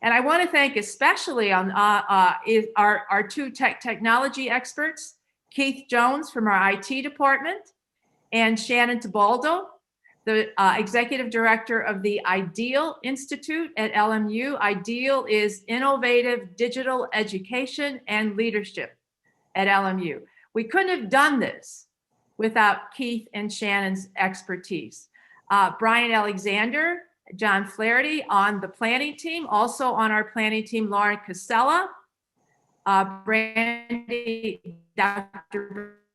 Speaker 1: And I want to thank especially our two technology experts, Keith Jones from our IT department and Shannon Tabaldo, the executive director of the IDEAL Institute at LMU. IDEAL is Innovative Digital Education and Leadership at LMU. We couldn't have done this without Keith and Shannon's expertise. Brian Alexander, John Flaherty on the planning team, also on our planning team, Lauren Casella, Dr.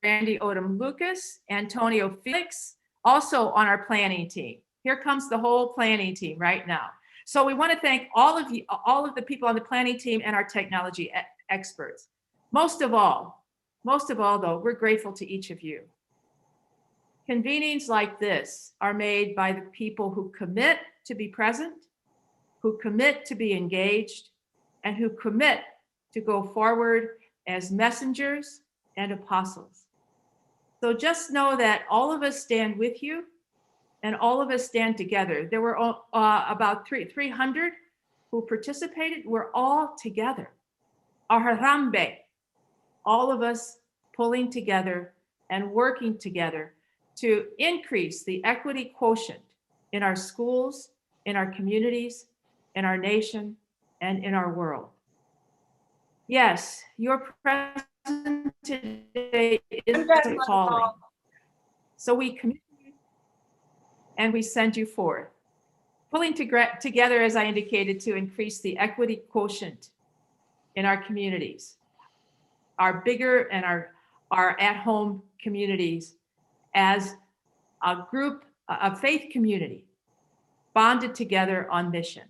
Speaker 1: Brandy Odom Lucas, Antonio Felix, also on our planning team. Here comes the whole planning team right now. So we want to thank all of you, all of the people on the planning team and our technology experts. Most of all though, we're grateful to each of you. Convenings like this are made by the people who commit to be present, who commit to be engaged, and who commit to go forward as messengers and apostles. So just know that all of us stand with you and all of us stand together. There were about 300 who participated. We're all together. Aharambe, all of us pulling together and working together to increase the equity quotient in our schools, in our communities, in our nation, and in our world. Yes, your presence today is a calling. So we commit and we send you forth, pulling together, as I indicated, to increase the equity quotient in our communities, our bigger and our at-home communities, as a group, a faith community, bonded together on mission.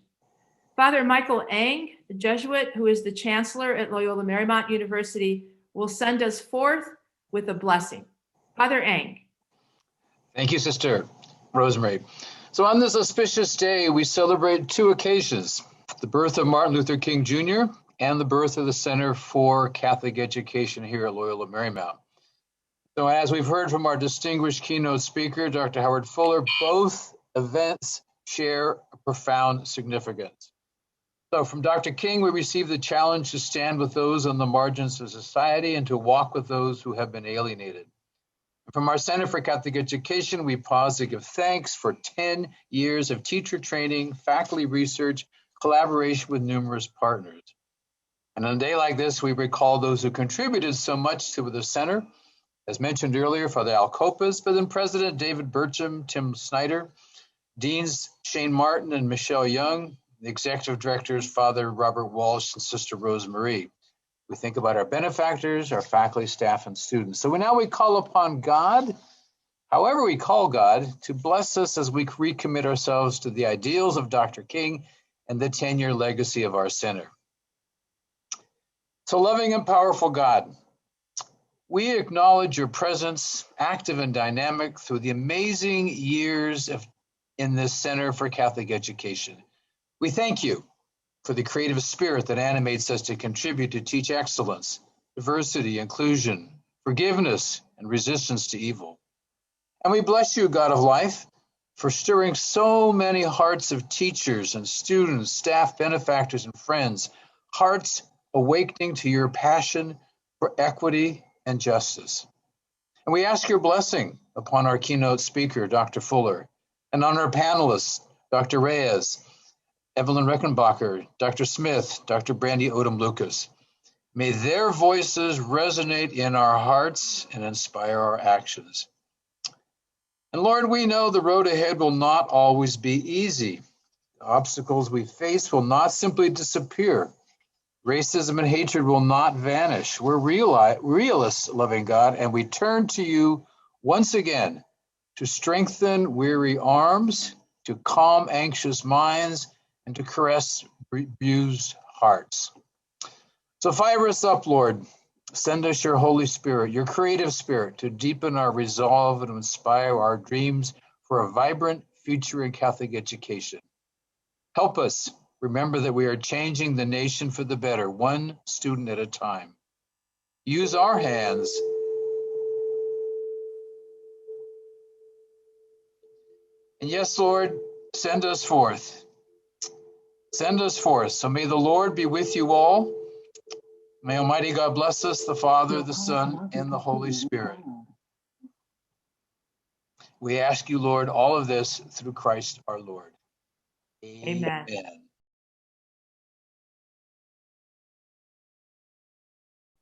Speaker 1: Father Michael Eng, the Jesuit, who is the chancellor at Loyola Marymount University, will send us forth with a blessing. Father Eng.
Speaker 13: Thank you, Sister Rosemarie. So on this auspicious day, we celebrate two occasions: the birth of Martin Luther King Jr. and the birth of the Center for Catholic Education here at Loyola Marymount. So as we've heard from our distinguished keynote speaker, Dr. Howard Fuller, both events share a profound significance. So from Dr. King, we received the challenge to stand with those on the margins of society and to walk with those who have been alienated. From our Center for Catholic Education, we pause to give thanks for 10 years of teacher training, faculty research, collaboration with numerous partners. And on a day like this, we recall those who contributed so much to the center. As mentioned earlier, Father Al Copas, but then President David Burcham, Tim Snyder, Deans Shane Martin and Michelle Young, the Executive Directors, Father Robert Walsh and Sister Rosemarie. We think about our benefactors, our faculty, staff, and students. So now we call upon God, however we call God, to bless us as we recommit ourselves to the ideals of Dr. King and the 10-year legacy of our center. So loving and powerful God, we acknowledge your presence, active and dynamic, through the amazing years in this Center for Catholic Education. We thank you for the creative spirit that animates us to contribute to teach excellence, diversity, inclusion, forgiveness, and resistance to evil. And we bless you, God of life, for stirring so many hearts of teachers and students, staff, benefactors, and friends, hearts awakening to your passion for equity and justice. And we ask your blessing upon our keynote speaker, Dr. Fuller, and on our panelists, Dr. Reyes, Evelyn Rickenbacker, Dr. Smith, Dr. Brandy Odom Lucas. May their voices resonate in our hearts and inspire our actions. And Lord, we know the road ahead will not always be easy. The obstacles we face will not simply disappear. Racism and hatred will not vanish. We're realists, loving God, and we turn to you once again to strengthen weary arms, to calm anxious minds, and to caress bruised hearts. So fire us up, Lord. Send us your Holy Spirit, your creative spirit, to deepen our resolve and inspire our dreams for a vibrant future in Catholic education. Help us remember that we are changing the nation for the better, one student at a time. Use our hands and yes, Lord, send us forth. Send us forth. So may the Lord be with you all. May Almighty God bless us, the Father, the Son, and the Holy Spirit. We ask you, Lord, all of this through Christ our Lord.
Speaker 1: Amen.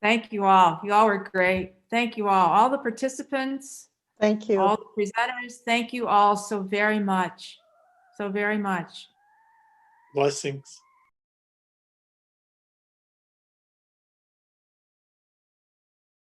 Speaker 1: Thank you all. You all were great. Thank you all the participants,
Speaker 14: Thank you.
Speaker 1: all the presenters. Thank you all so very much. So very much.
Speaker 15: Blessings.